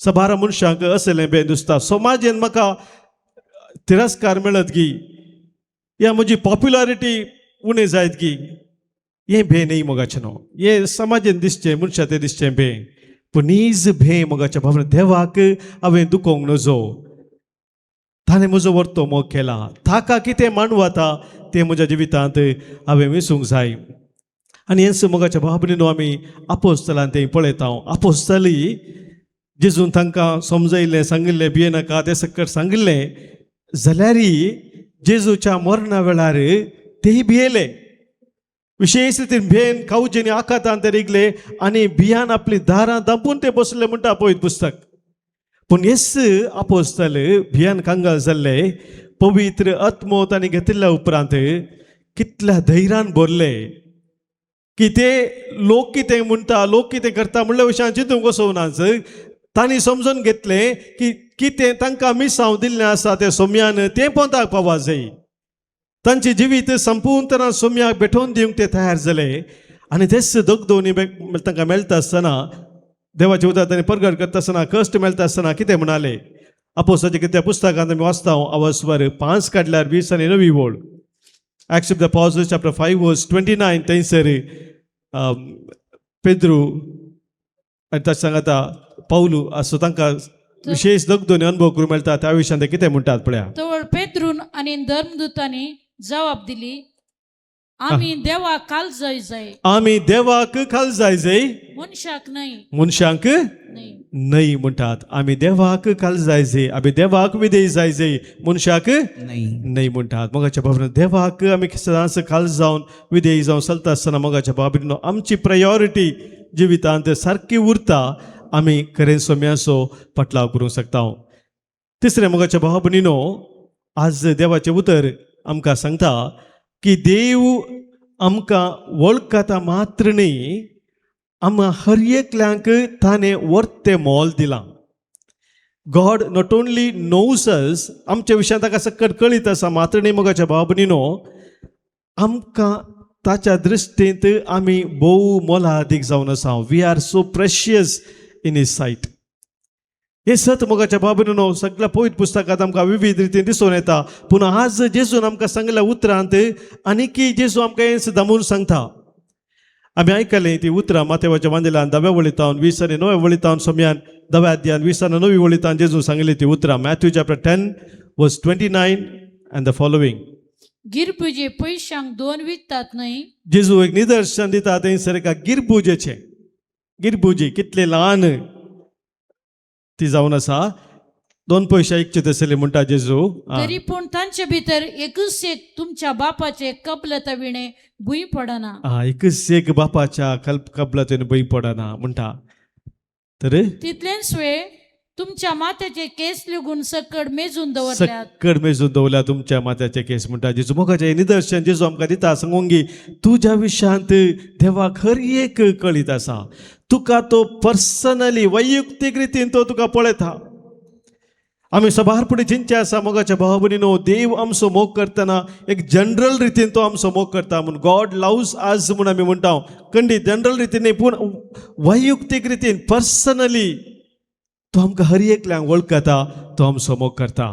सबारा मनशांक असलें भे दिसता. समाजेन म्हाका तिरस्कार मेळत गी, या म्हजी पॉप्युलॅरिटी उणें जायत गी. हें भे न्हय मोगाचें न्हू. हें समाजेन दिसचें मनशां तें दिसचें भे. पूण नीज भे मोगाच्या बाबून देवाक हांवें दुखोवंक नजो. ताणें म्हजो वर्तो मोग केला. ताका कितें मानवता तें म्हज्या जिवितांत हांवें विसूंक जाय. आनी हेंच मोगाच्या बाबून आमी आपोस्तलांत तें पळयता. आपोस्तली जेजून तांकां समजयलें, सांगिल्लें भिये नाका तें सकट सांगिल्लें जाल्यारय जेजूच्या मरणा वेळार तेय भियेले. विशेश रितीन भेन खावचें आकातान ते रिगले आनी भियान आपली दारां दांपून ते बसले म्हणटा पळयत पुस्तक. पूण येस आपोस्तल भियान कांगाल जाल्ले पवित्र आत्मो तांणी घेतिल्ल्या उपरांत कितल्या धैर्यान भरले की ते लोक कितें म्हणटा, लोक कितें करता म्हणल्या विशयान चिंतूंक वचोनाच. तांणी समजून घेतलें की कितें तांकां मिसांव दिल्लें आसा तें सोम्यान तें पोंताक पावपा जाय. तांचें जिवीत संपूर्ण तरां सोम्याक भेटोवन दिवंक ते तयार जाले. आनी तेच दोगदोनी तांकां मेळटा आसतना देवाच्या उदर तांणी परगट करता आसतना कश्ट मेळटा आसतना कितें म्हणाले. आपोस्तलाच्या कित्या पुस्तकांत आमी वाचता आवाजवर 5 काडल्यार 20 आनी 9 वळ. Acts of the Apostles chapter 5 verse 29 थंयसर पेद्रू आनी ताचे सांगाता पावलू असो तांकां विशेष दोगदोनी अनुभव करूंक मेळटा. त्या विशयान ते कितें म्हणटात पळया.
तवळ पेद्रून आनी धर्मदूतांनी जबाब दिली, आमी देवाक काल जाय जाय.
आमी देवाक काल जाय जाय,
मनशाक न्हय.
मनशांक
न्हय.
न्हय म्हणटात. आमी देवाक काल जाय जाय, आमी देवाक विधेय जाय जाय, मनशाक न्हय म्हणटात. मोगाच्या बाबतीन देवाक आमी सदांच काल जावन विधेय जावन चलता आसतना मोगाच्या बाबतीन आमची प्रायोरिटी जिवितांत सारकी उरता. आमी खरें सोम्याचो पटलाव करूंक शकता. तिसरें मोगाच्या बाबतीनो आज देवाचें उतर आमकां सांगता की देव आमकां वळखता मात्र न्ही, आमकां हर एकल्यांक ताणें वर्तें मोल दिलां. गॉड नॉट ओन्ली नोज अस, आमच्या विशयान ताका सकट कळीत आसा मात्र न्ही मोगाच्या बाबतीनो आमकां ताच्या दृश्टींत आमी भोव मोलादीक जावन आसा. We are so precious in his sight. हे सत मोगाच्या बाबतीनो सगळ्या पवित्र पुस्तकांत आमकां विविध रितीन दिसून येता. पूण आज जेजून आमकां सांगल्या उतरांत आनीक जेजू आमकां हें दामून सांगता. आमी आयकलें ती उतरां माथेवाच्या वांजेलान 10व्या वळींतावन 20 आनी 9व्या वळींतावन सोम्यान 10व्या अध्यायान 20 आनी 9वी वळींतान जेजून सांगिल्ली ती उतरां. मॅथ्यू चॅप्टर 10 वर्स 29 अँड द फॉलोवींग.
गिरपुजे पयशांक 2 विकतात न्हय.
जेजू एक निदर्शन दिता थंयसर एका गिरपुजेचें. गिरपुजी कितले ल्हान ती जावन आसा. 2 पयशे इकचे आसले म्हणटा जेजू.
तरी पूण तांचे भितर एकूच एक तुमच्या बापाचे कपलता विणे भुंय पडना.
एकच एक बापाच्या कपलतेन भंय पडना म्हणटा. तर
तितलेच वेळ तुमच्या माथ्याचे केस लिगून सकड मेजून दवरल्यात
सक्कड मेजून दवल्या तुमच्या माथ्याचे केस म्हणटा जेजू मोगाचे निदर्शन जेजू आमकां दिता सांगोंगी तुज्या विशयांत देवाक हर एक कळीत आसा तुका तो पर्सनली वैयक्तीक रितीन तो तुका पळयता आमी सभार फुडें चिंतचे आसा मोगाच्या भावा भयणीनो देव आमचो मोग करतना एक जनरल रितीन तो आमचो मोग करता म्हणून गॉड लव्स आज म्हूण आमी म्हणटा खंडीत जनरल रितीन न्ही पूण वैयक्तीक रितीन पर्सनली तो आमकां हर एकल्यांक वळखता तो आमचो मोग करता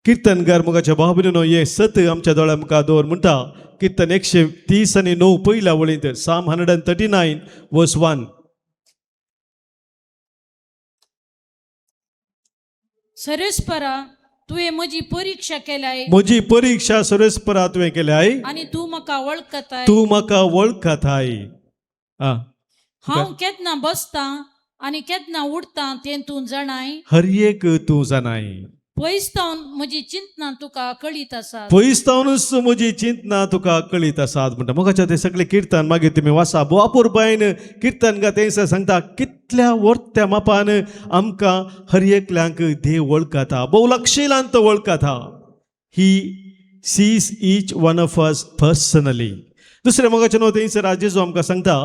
किर्तनकार मोगाच्या भावा भयणीनो हे सत आमच्या दोळ्या मुखार दवर म्हणटा किर्तन 130:9 पयल्या वळींत Psalm 139 verse 1
सरेस्परा तुवें म्हजी परीक्षा केल्याय
म्हजी परीक्षा सुरेस्परा तुवें केल्याय
आणि तू म्हाका वळखताय
तू म्हाका वळखताय
हांव केन्ना बसता आणि केन्ना उठता तें तूं जाणाय
हर एक तू जाणाय
पयसतावन म्हजी चिंतना तुका कळीत आसा
पयसतावनूच म्हजी चिंतना तुका कळीत आसात म्हणटा मोगाच्या ते सगळे किर्तन मागीर तुमी वाचा बोवापूर बायन किर्तन गा ते सांगता कितल्या वर्त्या मापान आमकां हर एकल्यांक देव वळखता भोव लक्षिलान तो वळखता he sees each one of us personally दुसरे मोगाच्या न्हू थंयसर जेजू आमकां सांगता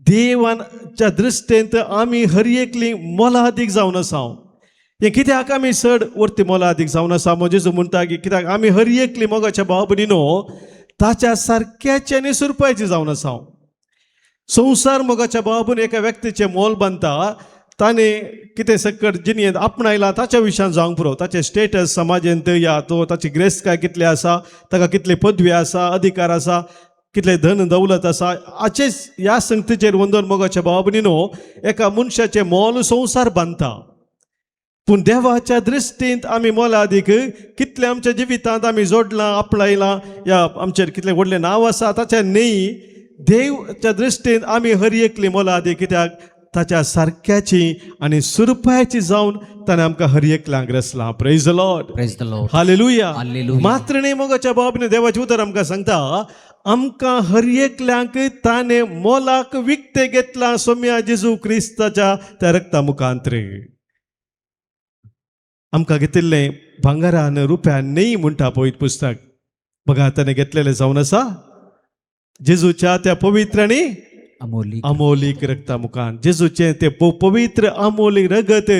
देवाच्या दृश्टेंत आमी हर एकली मोलादीक जावन आसा हे कित्याक आमी चड वर्ती मोलादीक जावन आसा जेजू म्हणटा की कित्याक आमी हर एकली मोगाच्या भावा भयणीनो ताच्या सारक्याचे आनी सुरपायची जावन आसा संवसार मोगाच्या भावा भयणी एका व्यक्तीचे मोल बांदता ताणे कितें सकट जिणेंत आपणायला ताच्या विशयान जावंक पुरो ताचे स्टेटस समाजांत या तो ताची ग्रेस्तकाय कितली आसा ताका कितली पदवी आसा अधिकार आसा कितले धन दौलत आसा हाचेच ह्या संगतीचेर वंदन मोगाच्या भावा भयणीनो एका मनशाचे मोल संवसार बांदता पूण देवाच्या दृश्टींत आमी मोलादीक कितले आमच्या जिवितांत आमी जोडलां आपणायलां या आमचेर कितलें व्हडलें नांव आसा ताचें न्ही देवच्या दृश्टींत आमी हर एकली मोलादीक कित्याक ताच्या सारक्याची आनी सुरपायची जावन ताणें आमकां हर एकल्यांक रचलां प्रेज द लॉर्ड हालेलुया मात्र न्ही मोगाच्या बाबतींत देवाचें उतर आमकां सांगता आमकां हर एकल्यांक ताणें मोलाक विकतें घेतलां सोम्या जेजू क्रिस्ताच्या त्या रक्ता मुखांतर आमकां घेतिल्लें भांगरान रुप्यान न्ही म्हणटा पळयत पुस्तक बघा ताणें घेतलेलें जावन आसा जेजूच्या त्या पवित्र आनी अमोलीक रक्ता मुखान जेजूचें तें पवित्र अमोलीक रगत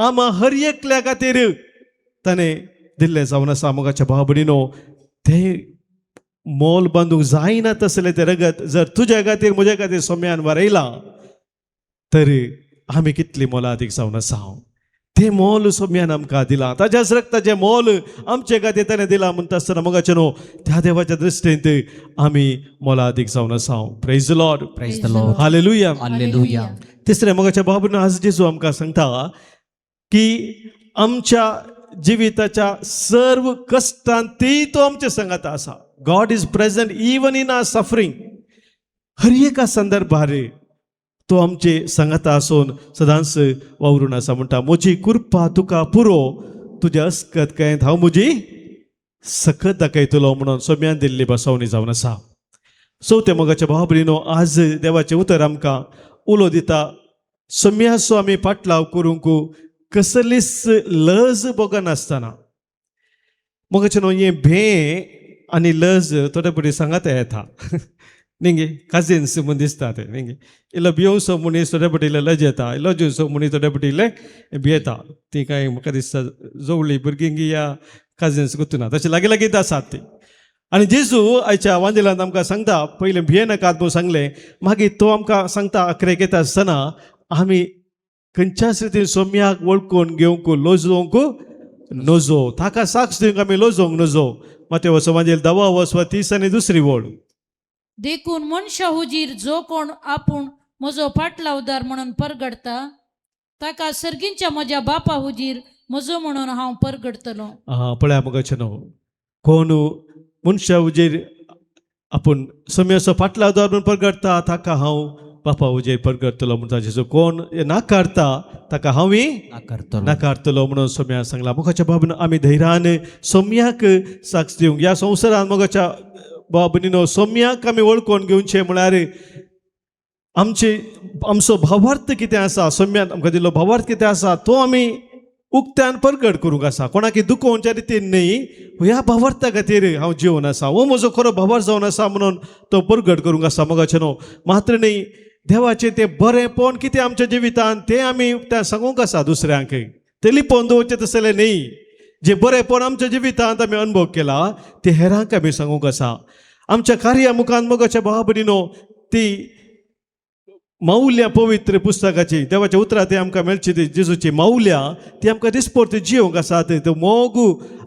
आमा हर एकल्या खातीर ताणें दिल्लें जावन आसा मोगाच्या भावा भयणीनो तें मोल बांदूंक जायना तसलें तें रगत जर तुज्या खातीर म्हज्या खातीर सोम्यान वारयलां तर आमी कितली मोलादीक जावन आसा तें मोल सोम्यान आमकां दिलां ताच्याच रक्ताचें मोल आमचे खातीर ताणें दिलां म्हणटा आसतना मोगाचें न्हू त्या देवाच्या दृश्टेंत आमी मोलादीक जावन आसा प्रेज द लॉर्ड हालेलुया तिसरें मोगाच्या भावा भयणीनो आज जेजू आमकां सांगता की आमच्या जिविताच्या सर्व कश्टांतय तो आमचे संगात आसा God is present even in our suffering हर एका संदर्भार तो आमचे संगता आसून सदांच वावरून आसा म्हणटा म्हजी कृपा तुका पुरो तुज्या अस्कत कांयत हांव म्हजी सखत दाखयतलो म्हणून सोम्यान दिल्ली बसवणी जावन आसा चवथे मोगाच्या भावा भयणीनो आज देवाचें उतर आमकां उलो दिता सोम्याचो आमी पाटलाव करूंक कसलीच लज बगनासतना मोगाचें न्हू हें भें आनी लज थोडे पटी सांगात येता निंगे काजिन्स म्हूण दिसता ते निंगे इल्लो भियोसो मनीस थोडे पटी इल्लो लज येता लजूसो मनीस थोडे पटी इल्ले भियेता ती कांय म्हाका दिसता जवळी भुरगीं या काजिन्स गुतूना तशें लागीं लागीं आसात ती आनी जेजू आयच्या वांदिलांत आमकां सांगता पयलें भियेनाकात म्हूण सांगलें मागीर तो आमकां सांगता अकरेक येता आसतना आमी खंयच्याच रितीन सोम्याक वळखून घेवंक लोजोवंक नजो ताका साक्ष दिवंक आमी लोजोवंक नजो मातयेचो वचोवंजेल 10:30 आनी दुसरी वळ
देखून मनशा हुजीर जो कोण आपूण म्हजो पाटलावदार म्हणून परगडता ताका सर्गींच्या म्हज्या बापा हुजीर म्हजो म्हणून हांव परगडतलो
पळया मोगाचें न्हू कोण मनशा हुजीर आपूण सोम्याचो पाटलावदार म्हणून परगडता ताका हांव बापा हुजीर परगडतलो म्हणटा जेजू कोण नाकारता ताका हांवूय नाकारतलो म्हणून सोम्या सांगला मोगाच्या बाबन आमी धैर्यान सोम्याक साक्ष दिवंक ह्या संवसारान मोगाच्या भावा भयणीनो सोम्याक आमी वळखून घेवचें म्हळ्यार आमचो भावार्थ कितें आसा सोम्यान आमकां दिल्लो भावार्थ कितें आसा तो आमी उक्त्यान परगट करूंक आसा कोणाकी दुखोवच्या रितीन न्ही ह्या भावार्था खातीर हांव जिवन आसा हो म्हजो खरो भावार्थ जावन आसा म्हणून तो परगट करूंक आसा मोगाचे न्हू मात्र न्ही देवाचें तें बरेंपण कितें आमच्या जिवितांत तें आमी त्या सांगूंक आसा दुसऱ्यांक ते लिपोवन दवरचें तसलें न्ही जे बरेंपण आमच्या जिवितांत आमी अनुभव केला ते हेरांक आमी सांगूंक आसा आमच्या कार्या मुखांत मोगाच्या भावा भयणीनो ती मौल्या पवित्र पुस्तकाची देवाच्या उतरां ती आमकां मेळची ती जेजूची मौल्या ती आमकां दिसपरती जिवंक आसात तो मोग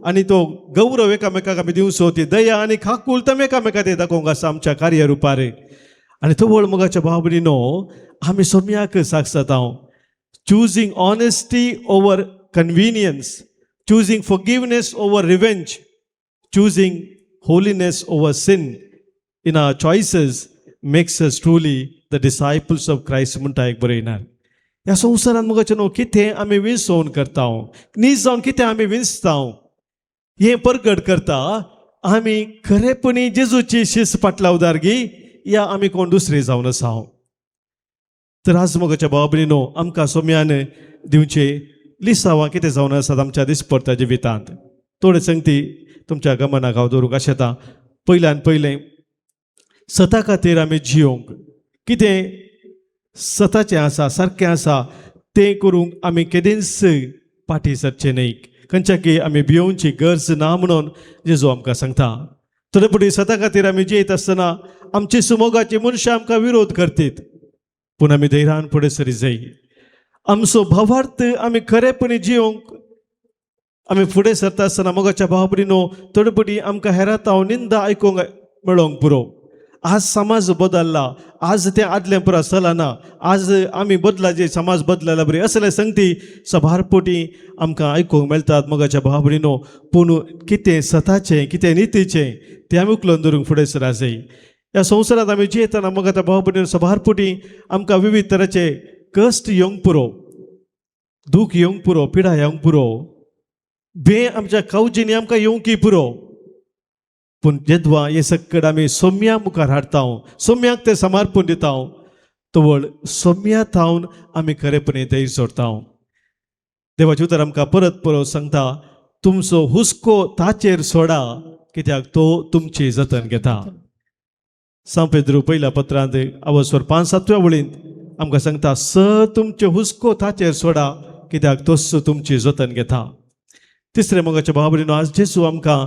आनी तो गौरव एकामेकाक आमी दिवचो ती दया आनी खाकूल आमी एकामेकाक ते दाखोवंक आसा आमच्या कार्य रुपार आनी तो व्हड मोगाच्या भावा भयणीनो आमी सोम्याक साक्षात हांव choosing honesty over convenience choosing forgiveness over revenge choosing holiness over sin in our choices makes us truly the disciples of Christ म्हणटा एक बरयणार ह्या संवसारान मुगाचें न्हू कितें आमी विंसोवन करता नीज जावन कितें आमी विंसता हें परगट करता आमी खरेपणी जेजूची शिस्त पाटलावदारगी या आमी कोण दुसरे जावन आसा तर आज मोगाच्या भावा भयणीनो आमकां सोम्यान दिवचे लिसांवां कितें जावन आसात आमच्या दिसपरत्या जिवितांत थोडे संगती तुमच्या गमनाक हांव दवरूंक आशेता पयल्यान पयलें स्वता खातीर आमी जियोंक कितें स्वताचें आसा सारकें आसा तें करूंक आमी केदेंच फाटीं सरचें न्ही खंयच्याकी आमी भियोवची गरज ना म्हणून जेजू आमकां सांगता थोडे फावटी स्वता खातीर आमी जियेत आसतना आमची सुमोगाची मनशां आमकां विरोध करतात पूण आमी धैर्यान फुडें सरी जाय आमचो भावार्थ आमी खरेपणी जियोंक आमी फुडें सरता आसतना मोगाच्या भावा भयणीनो थोडे फावटी आमकां हेरांत निंदा आयकूंक मेळोंक पुरो आज समाज बदलला आज तें आदलें पुरा चलना आज आमी बदलाचे समाज बदलला बरी असले संगती सभारपोटी आमकां आयकूंक मेळटात मोगाच्या भावा भयणीनो पूण कितें सताचें कितें नितीचें तें आमी उखलून दवरूंक फुडें सरा जाय ह्या संवसारांत आमी जियेतना मोगाच्या भावा भयणीनो सभारपोटी आमकां विविध तरेचे कश्ट येवंक पुरो दूख येवंक पुरो पिडा येवंक पुरो भे आमच्या कावजींनी आमकां येवंकय पुरो पूण जेदवा हे सकड आमी सोम्या मुखार हाडटा सोम्याक तें समर्पण दिता तवळ सोम्या थावन आमी खरेपणी धैर्य सोडटा देवाचें उतर आमकां परत परत सांगता तुमचो हुस्को ताचेर सोडा कित्याक तो तुमची जतन घेता सांव पेद्रू पयल्या पत्रांत आवस्वर 5-7व्या वळींत आमकां सांगता तुमचे हुस्को ताचेर सोडा कित्याक तोच तुमची जतन घेता तिसरे मोगाच्या भावा भयणीनो आज जेजू आमकां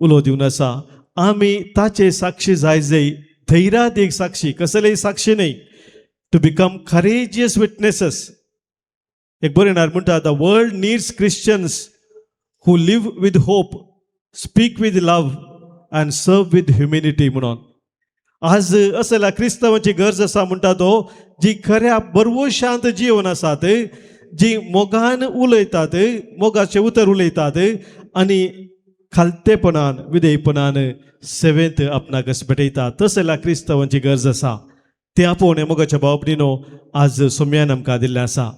उलो दिवन आसा आमी ताचे साक्षी जाय धैर्यात एक साक्षी कसलेय साक्षी न्ही टू बिकम करेजियस विटनेसेस एक बरयणार म्हणटा the world needs Christians who live with hope speak with love and सर्व विथ ह्युमिनिटी म्हणून आज असल्या क्रिस्तांवांची गरज आसा म्हणटा तो जी खऱ्या बरवशांत जिवन आसात जी मोगान उलयतात मोगाचे उतर उलयतात आनी खालतेपणान विधेयपणान सेवेंत आपणाक भेटयता तसल्या क्रिस्तांवांची गरज आसा ते आपोवन मोगाच्या भावा भयणीनो आज सोम्यान आमकां दिल्लें आसा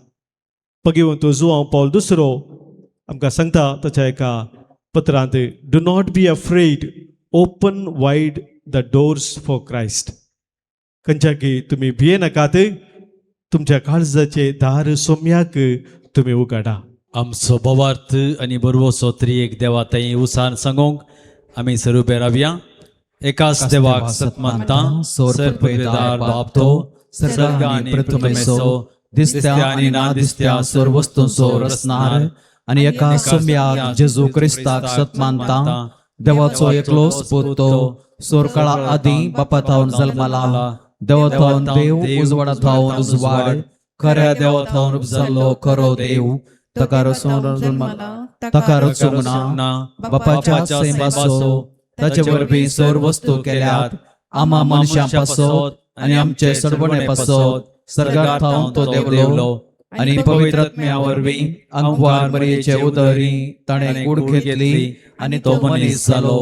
पगिवंत जुआंव पौल दुसरो आमकां सांगता ताच्या एका पत्रांत do not be afraid open wide the doors for Christ खंयच्याकी तुमी भिये नाकात तुमच्या काळजाचे दार सोम्याक तुमी उगडा
आमचो भवार्थ आनी बरवोसो त्रिएक देवा थंय उसान सांगूंक आमी सरुबे रावया एकाच देवाक सतमानता सर्पदार बाप तो सर्ग आनी प्रथमेसो दिसत्या आनी ना दिसत्या सर्व वस्तूंचो रचणार
आनी एका सोम्याक जेजू क्रिस्ताक सतमानता देवाचो एकलोच पूत तो सोरकाळा आदी बापा थावन जल्माला देवा थावन देव उजवाडा थावन उजवाड खऱ्या देवा थावन जाल्लो खरो देव ताका रचूंक ना बापाच्या सैमासो ताचे वरवीं सर्व वस्तू केल्यात आमा मनशां पासत आनी आमचे सडबणे पासत सर्गार थावन तो देवलो आनी पवित्र आत्म्या वरवीं अंकवार मरयेचे उदरी ताणें कूड घेतली आनी तो मनीस जालो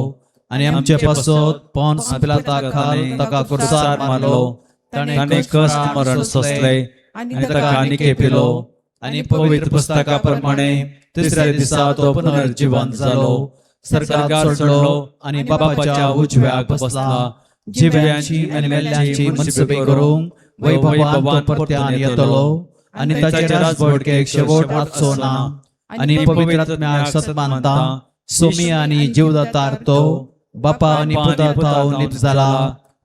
आनी आमचे पासत पोंस पिलाता खाल ताका कुरसार मारलो ताणें कश्ट मरण सोंसले आनी ताका निके पिलो आनी पवित्र पुस्तका प्रमाणे तिसऱ्या दिसा तो पुनर्जीवन जालो सर्गार चडलो आनी बापाच्या उजव्याक बसला जिव्यांची आनी मेल्ल्यांची मनसुबे करूंक वैभवान तो परत्यान येतलो आणि ताचे राजवडके शेवट आजचो ना आणि पवित्र आत्म्याक सत मानता सोमी आणि जीवदातार तो बापा आणि पुता थाव निप जाला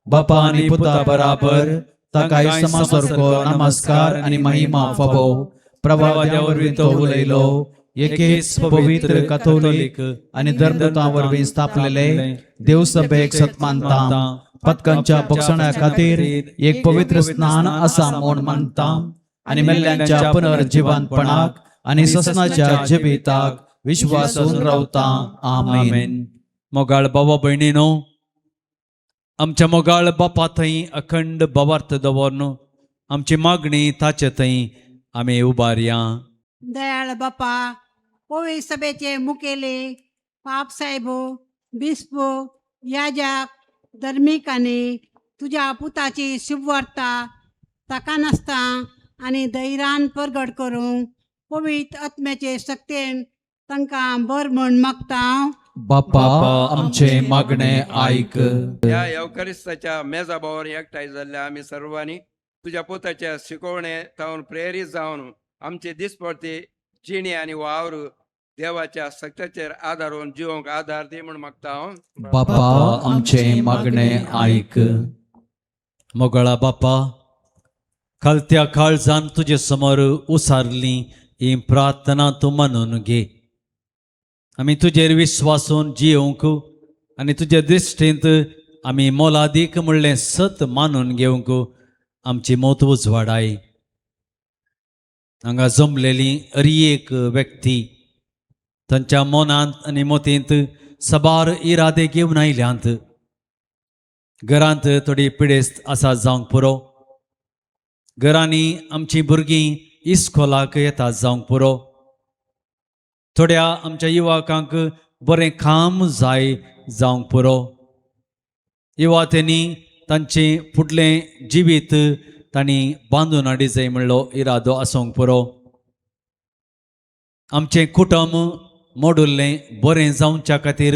बापा आणि पुता बराबर ताकाय समासर्को नमस्कार आणि महिमा फबो प्रभावाद्यावरवी तो उलयलो एकेच पवित्र कथोलिक आणि धर्मदूतांवरवी स्थापलेले देवसभेक सत मानता पतकांच्या पक्षणा खातीर एक पवित्र स्नान असा म्हूण मानता आणि मेल्ल्यांच्या पुनर्जिवंतपणाक आणि ससनाच्या जिविताक विश्वासून रावता आमेन.
मोगाळ बाबा भयणीनो, आमच्या मोगाळ बापा थंय अखंड भावार्थ दवरन आमची मागणी ताचे थंय आमी उबारया.
दयाळ बापा, पवित्र सभेचे मुखेले पाप साहेबो बिस्पो याजक धर्मिकांनी तुझ्या पुताची शुभवार्ता ताका नासता आणि धैर्यान प्रगट करूंक पवित्र आत्म्याचे शक्तीन तांकां बर म्हण मागता.
बापा आमचे मागणे ऐक.
या एवकारिस्ताच्या मेजाबावर एकठांय जाल्ल्या आमी सर्वांनी तुझ्या पुताच्या शिकवणे तावन प्रेरीत जावन आमचे दिसपडते जिणे आनी वावर देवाच्या सत्याचेर आदारून जिवंक आदार दी म्हण मागता हांव.
बापा आमचे मागणे ऐक.
मोगळा बापा, खालत्या काळजान तुजे समोर उसारली ही प्रार्थना तूं मानून घे. आमी तुजेर विश्वासून जियोंक आनी तुजे दृश्टींत आमी मोलादीक म्हणलें सत मानून घेवंक आमची मोत उजवाडाय. हांगा जमलेली एक व्यक्ती तांच्या मनांत आनी मोतींत सबार इरादे घेवन आयल्यांत. घरांत थोडी पिडेस्त आसा जावंक पुरो, घरांनी आमची भुरगीं इस्कॉलाक येता जावंक पुरो, थोड्या आमच्या युवकांक बरें काम जाय जावंक पुरो, युवातेनी तांचें फुडलें जिवीत तांणी बांदून हाडी जाय म्हणलो इरादो आसूंक पुरो. आमचें कुटुंब मोडुल्लें बरें जावच्या खातीर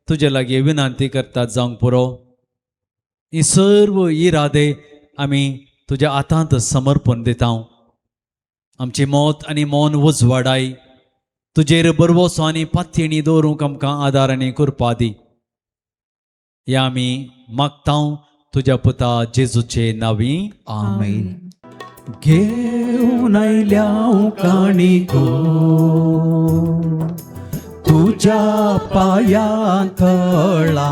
तुजे लागीं विनंती करतात जावंक पुरो. ही सर्व इरादे आमी तुज्या हातांत समर्पण दिता. आमची मोत आनी मौन उजवाडाय. तुजेर बरवोसो आनी पातयेणी दवरूंक आमकां आदार आनी कृपा दी. हे आमी मागता तुज्या पुता जेजूचे नांवी.
आमेन. घेऊन आयल्या काणिको तुझ्या पायां थळा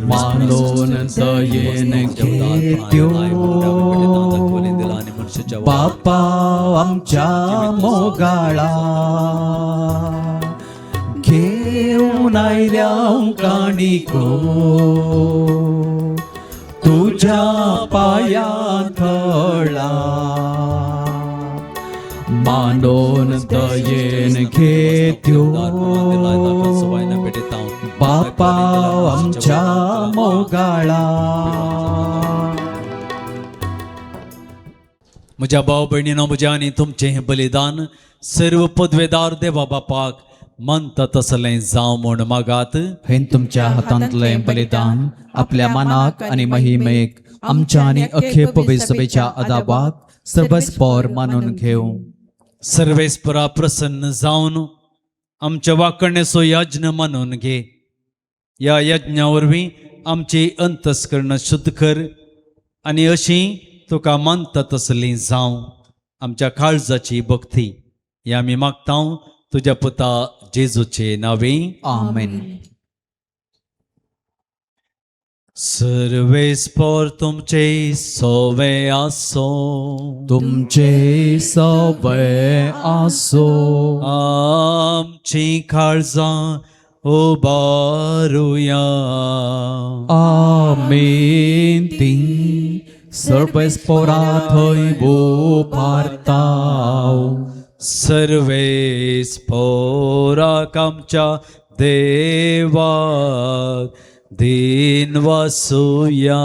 मानोन दयेन घेत्यो बापा आमच्या मोगाळा. घेऊन आयल्या काणिको तुझ्या पायां थळा मानोन दयेन घेत्यो बापा आमच्या मोगाळा.
म्हज्या भाव भयणीनो, म्हज्या आनी तुमचें बलिदान सर्व पदवेदार देवा बापाक म्हणता तसलें जावं म्हूण मागात.
हें तुमच्या हातांतलें बलिदान आपल्या मनाक आनी महिमेक आमच्या आनी अख्खे पवित्र सभेच्या अदाबाक सर्वस्पर मानून घेवं.
सर्वेस्परा प्रसन्न जावन आमच्या वाकणेचो यज्ञ मानून घे. ह्या यज्ञा वरवीं आमची अंतस्करण शुद्ध कर आनी अशी तुका मानता तसलीं जावं आमच्या काळजाची भक्ती. हे आमी मागता तुज्या पुता जेजूचे नांवे.
आमेन.
सर्वेस्पर तुमचे सोवे आसो.
तुमचे सवय आसो.
आमची काळजां उबारुया.
आमेन. ती सर्वेस्परा थंय उबारताव.
सर्वेस्पराक आमच्या देवाक दिन वासुया.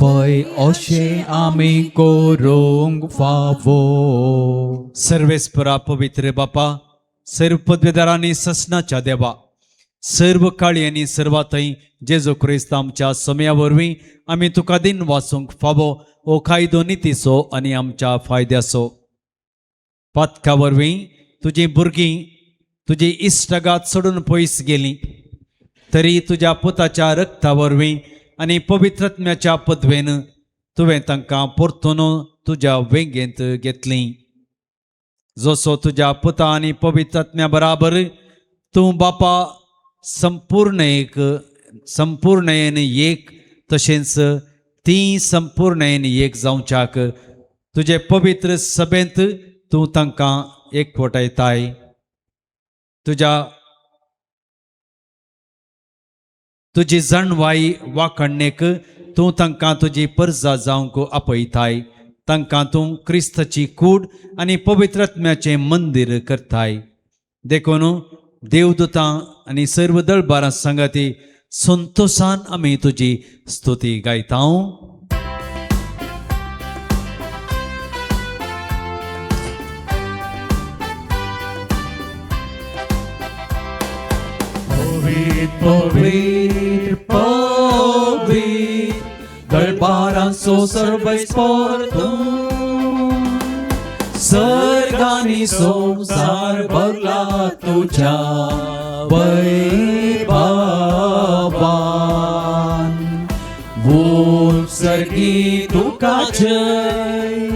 पय अशें आमी करूंक फावो.
सर्वेस्परा पवित्र बापा, सर्व पदवेदारांनी ससनाच्या देवा, सर्व काळी आनी सर्वातय जेजू क्रिस्त आमच्या समया वरवीं आमी तुका दिन वाचूंक फावो हो कायदो नितीचो आनी आमच्या फायद्याचो. पातका वरवीं तुजीं भुरगीं तुजी इश्टगात सोडून पयस गेलीं, तरी तुज्या पुताच्या रक्ता वरवीं आनी पवित्रत्म्याच्या पदवेन तुवें तांकां परतून तुज्या वेंगेंत घेतलीं. जसो तुज्या पुता आनी पवित्रत्म्या बराबर तूं बापा संपूर्णयेन एक, तशेंच ती संपूर्णयेन एक जावच्याक तुजे पवित्र सभेंत तूं तांकां एकवटायताय. तुजी जणवाई वाखणणेक तूं तांकां तुजी परजा जावंक आपयताय. तांकां तूं क्रिस्ताची कूड आनी पवित्रत्म्याचें मंदीर करताय. देखून देवदूतां आनी सर्व दळबारां सांगाती संतोशान आमी तुजी स्तुती गायता.
Povir, povir, दळबारांचो सर्वस्पोर तूं, सर्गांनी संसार भरला तुझ्या वैभवान. सर्गी तुका जय,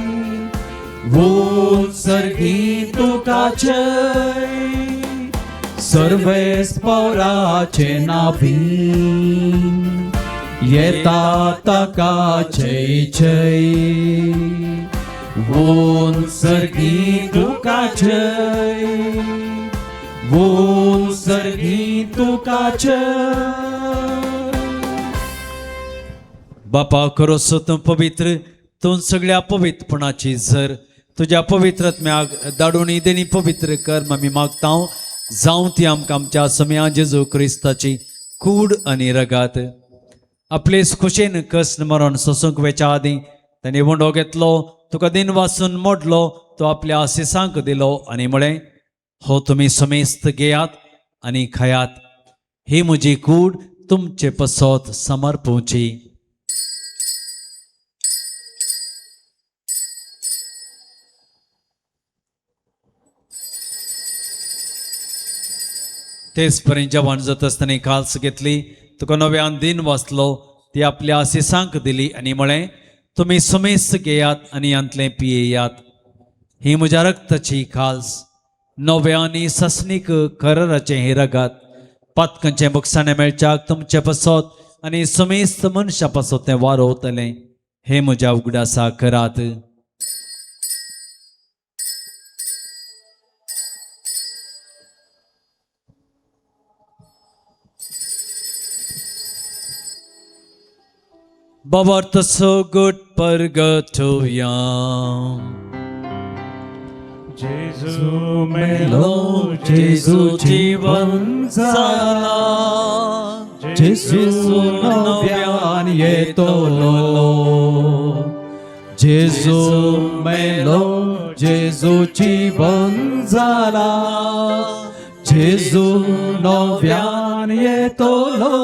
सर्गी तुका जय, सर्वेस्पराचे नावीन येता ताका जय जय. सर्गी तुका जय, सर्गी तुका जय.
बापा खरोच तूं पवित्र, तूं सगळ्या पवित्रपणाची झर तुज्या पवित्रत्म्याक धाडून देणी पवित्र कर आमी मागता. जावं ती आमकां आमच्या समया जेजू क्रिस्ताची कूड आनी रगात. आपलेच खुशेन कश्ट मरण सोसूंक वेच्या आदीं ताणें वंडो घेतलो, तुका दिन वाचून मोडलो, तो आपल्या आशिसांक दिलो आनी म्हळें, हो तुमी समेस्त घेयात आनी खायात, ही म्हजी कूड तुमचे पसत समर्पूची. तेच पर्यंत जेवण जात आसतना काल्स घेतली, तुका नव्यान दिन वाचलो, ती आपल्या आशिसांक दिली आनी म्हळें, तुमी समेस्त घेयात आनी यांतलें पियेयात, ही म्हज्या रक्ताची खाल्स, नव्या आनी ससनीक कराराचें हें रगात. पातकांचें बक्षाणें मेळच्याक तुमचे पसत आनी समेस्त मनशां पासत तें वारोवतलें, हे म्हज्या उगडासा करात. Bavarta so good purgatorium.
जेजू मेलो,
जेजू जीवन जाला, जेजू नव्यान येतलो. जेजू मेलो, जेजू जीवन जाला, जेजू नव्यान येतलो.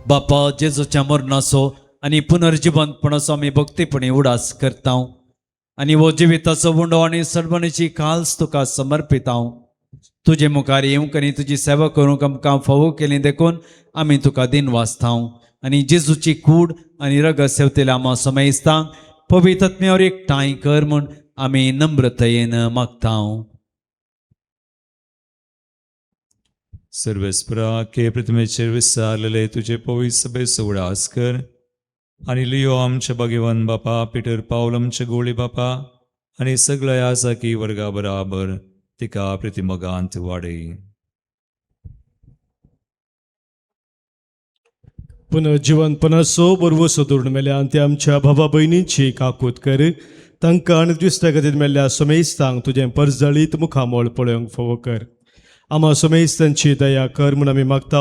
बापा जेजूच्या मरणाचो आनी पुनर्जिवंतपणाचो आमी भक्तीपणी उडास करता आनी हो जिविताचो वंडो आनी सडवणेची काल्स तुका समर्पिता. तुजे मुखार येवंक आनी तुजी सेवा करूंक आमकां फावो केली देखून आमी तुका दिन वाचता आनी जेजूची कूड आनी रग सेवतेल्या आमा समयस्ता पवित्रत्म्यावर एकठांय कर म्हूण आमी नम्रतायेन मागता.
सर्वेस्परा के प्रतिमेचेर विस्तारलेले तुझे पवित्र सभेचो उडास कर आनी लियो आमचे भाग्यवान बापा, पिटर पावल आमचे गोळी बापा आनी सगळ्या यासाकी वर्गा बराबर तिका प्रतिमगांत वाडय.
पुनर्जिवंतपणाचो बरवो सोदून मेल्यान ते आमच्या भावा भयणींची काकूत कर. तांकां आनी दुसऱ्या खातीर मेल्ल्या समेस्तांक तुजें परजळीत मुखामोळ पळोवंक फावो कर. आमा समेस्तांची दया कर म्हूण आमी मागता.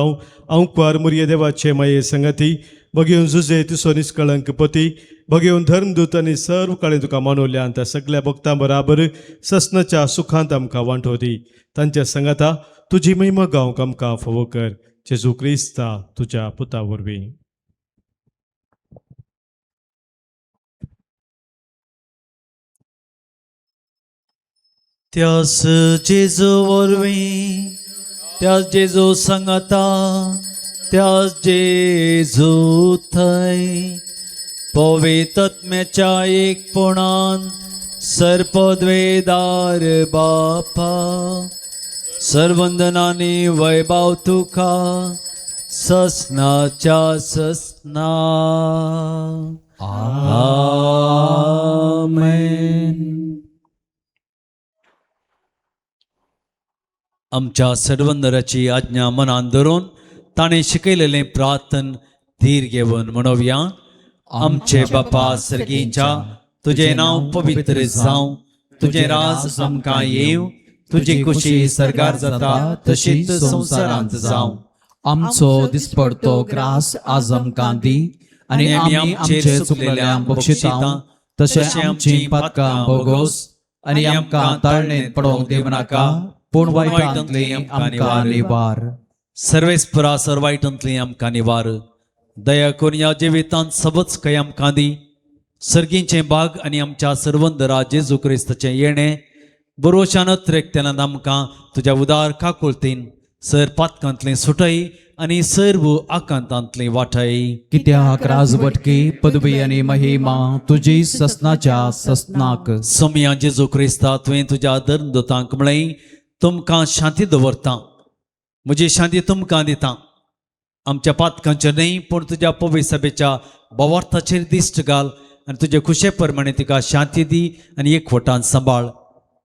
अंकुआर मुरये देवाचे माये संगती भगिवन जुजे तुसो निश्कळंक पती भगेवन धर्मदूत आनी सर्व काळी तुका मनवल्यान त्या सगळ्या भक्तां बराबर ससनाच्या सुखांत आमकां वांटो दी. तांच्या संगता तुजी महिमा गावंक आमकां फावो कर. जेजू क्रिस्ता तुज्या पुता वरवीं.
त्यास जेजू वरवीं, त्यास जेजू संगता, त्यास जेजू थंय पवित्रात्म्याच्या एकपणान सर्पद्वेदार बापा सर्वंदनानी वैभव तुका ससनाच्या ससना. आमेन. आमच्या सर्वंदराची आज्ञा मनान धरून ताणें शिकयलेलें प्रार्थन धीर घेवन म्हणोवया. आमचे बापा सर्गीच्या, तुझे नाव पवित्र जावं, तुझे राज आमकां येवं, तुजी खुशी सर्गार जाता तशीच संवसारांत जावं.
आमचो दिसपडतो ग्रास आज आमकां दी, आनी आमी आमचे चुकलेल्यांक बक्षिता तशें आमची पातकां भोगोस, आनी आमकां ताळणेंत पडोवंक दिवं नाका, पूण वायटांतली आमकां निवार.
सर्वेस्परा सर्वायटांतली आमकां निवार. दया करून या जिवितांत सबच खंय आमकां दी. सर्गींचे बाग आनी आमच्या सर्वंदरा जेजू क्रिस्ताचें येणें बरोशान त्रेकतेनात आमकां तुज्या उदार काकुळतीन सर पातकांतलें सुटय आनी सर्व आकांतांतलें वाटय.
कित्याक राजवटकी पदवी आनी महिमा तुजी ससनाच्या ससनाक.
सोम्या जेजू क्रिस्ता तुवें तुज्या धर्मदूतांक म्हळें, तुमकां शांती दवरतां, म्हजी शांती तुमकां दितां. आमच्या पातकांचेर न्हय पूण तुज्या पवित्र सभेच्या भावार्थाचेर दिश्ट घाल आनी तुजे खुशे प्रमाणे तिका शांती दी आनी एकवटान सांबाळ.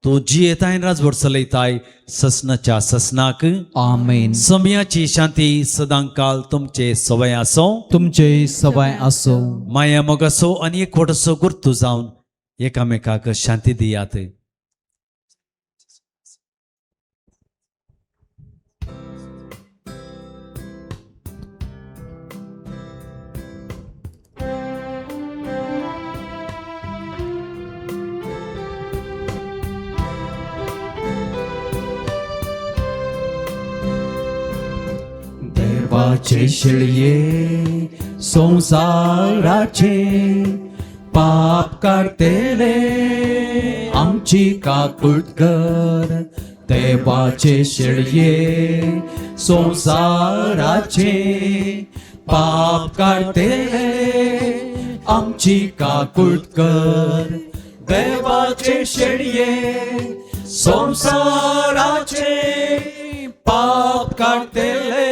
तूं जी येताय राजवट चलयताय ससनाच्या ससनाक.
आमेन.
सोम्याची शांती सदांकाल तुमचे सवय आसो.
तुमचे सवय आसो.
माया मोग असो आनी एकवट असो गुर्तू जावन एकामेकाक शांती दियात.
देवाचे शिळये संसाराचे पाप काढतेले आमची काकुळट कर. देवाचे शिळये संसाराचे पाप काढतेले आमची काकुळट कर. देवाचे शिळये संसाराचे पाप काढतेले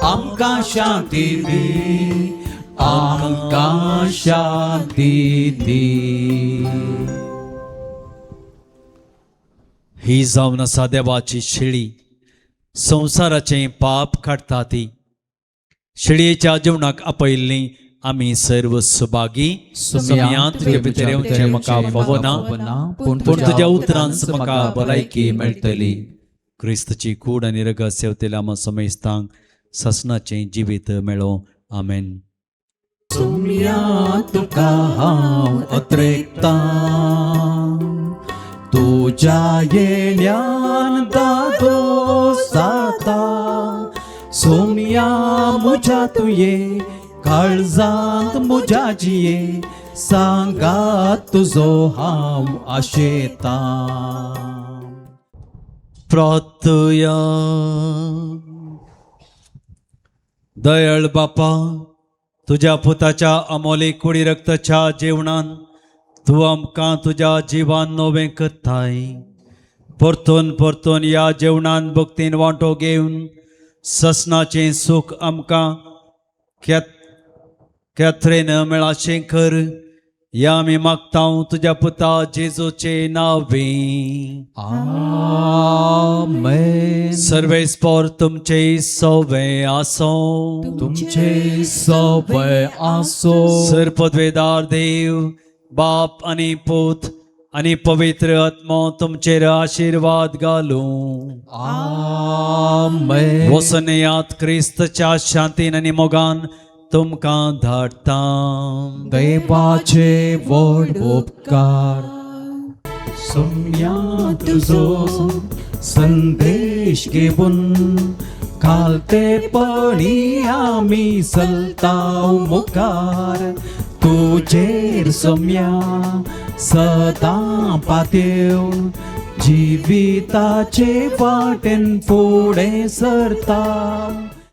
आमकां शांती दी, आमकां शांती दी.
ही जावन आसा देवाची शिळी, संवसाराचे पाप काडटा ती. शिळयेच्या जेवणाक आपयल्ली आमी सर्व सुभागी. सोम्यांत तुजे भितर येवचें म्हाका फावना, पूण तुज्या उतरांत म्हाका भलायकी मेळटली. क्रिस्तची कूड आनी रगत सेवतेल्या आम समेस्तांक ससनाचें जिवीत मेळो. आमेन.
सोम्या तुका हांव अत्रेकतां, तुज्या येण्यान दादो जाता. सोम्या म्हज्या तुये काळजांत म्हज्या जिये सांगात तुजो हांव आशेतां.
प्रार्थया. दयाळ बापा, तुज्या पुताच्या अमोलीक कुडी रक्ताच्या जेवणान तूं आमकां तुज्या जिवान नवें करताय. परतून परतून या जेवणान भक्तीन वांटो घेवन ससनाचें सूख आमकां केथरेन मेळाशें कर. या आमी मागतां तुज्या पुता जेजूचे नांवें.
आमेन.
सर्वेस्पर तुमचे सवय आसो.
तुमचे सवय आसो.
सर्पद्वेदार देव बाप आनी पूत आनी पवित्र आत्मो तुमचेर आशीर्वाद घालूं.
आमेन.
वसनेयात क्रिस्तच्या शांतीन आनी मोगान तुमकां धाडटा
देवाचे व्हड उपकार सोम्या तुजो संदेश घेवन खालतेपणी आमी चलताव मुखार तुजेर सोम्या सदां पातेव जिविताचे वाटेन फुडें सरता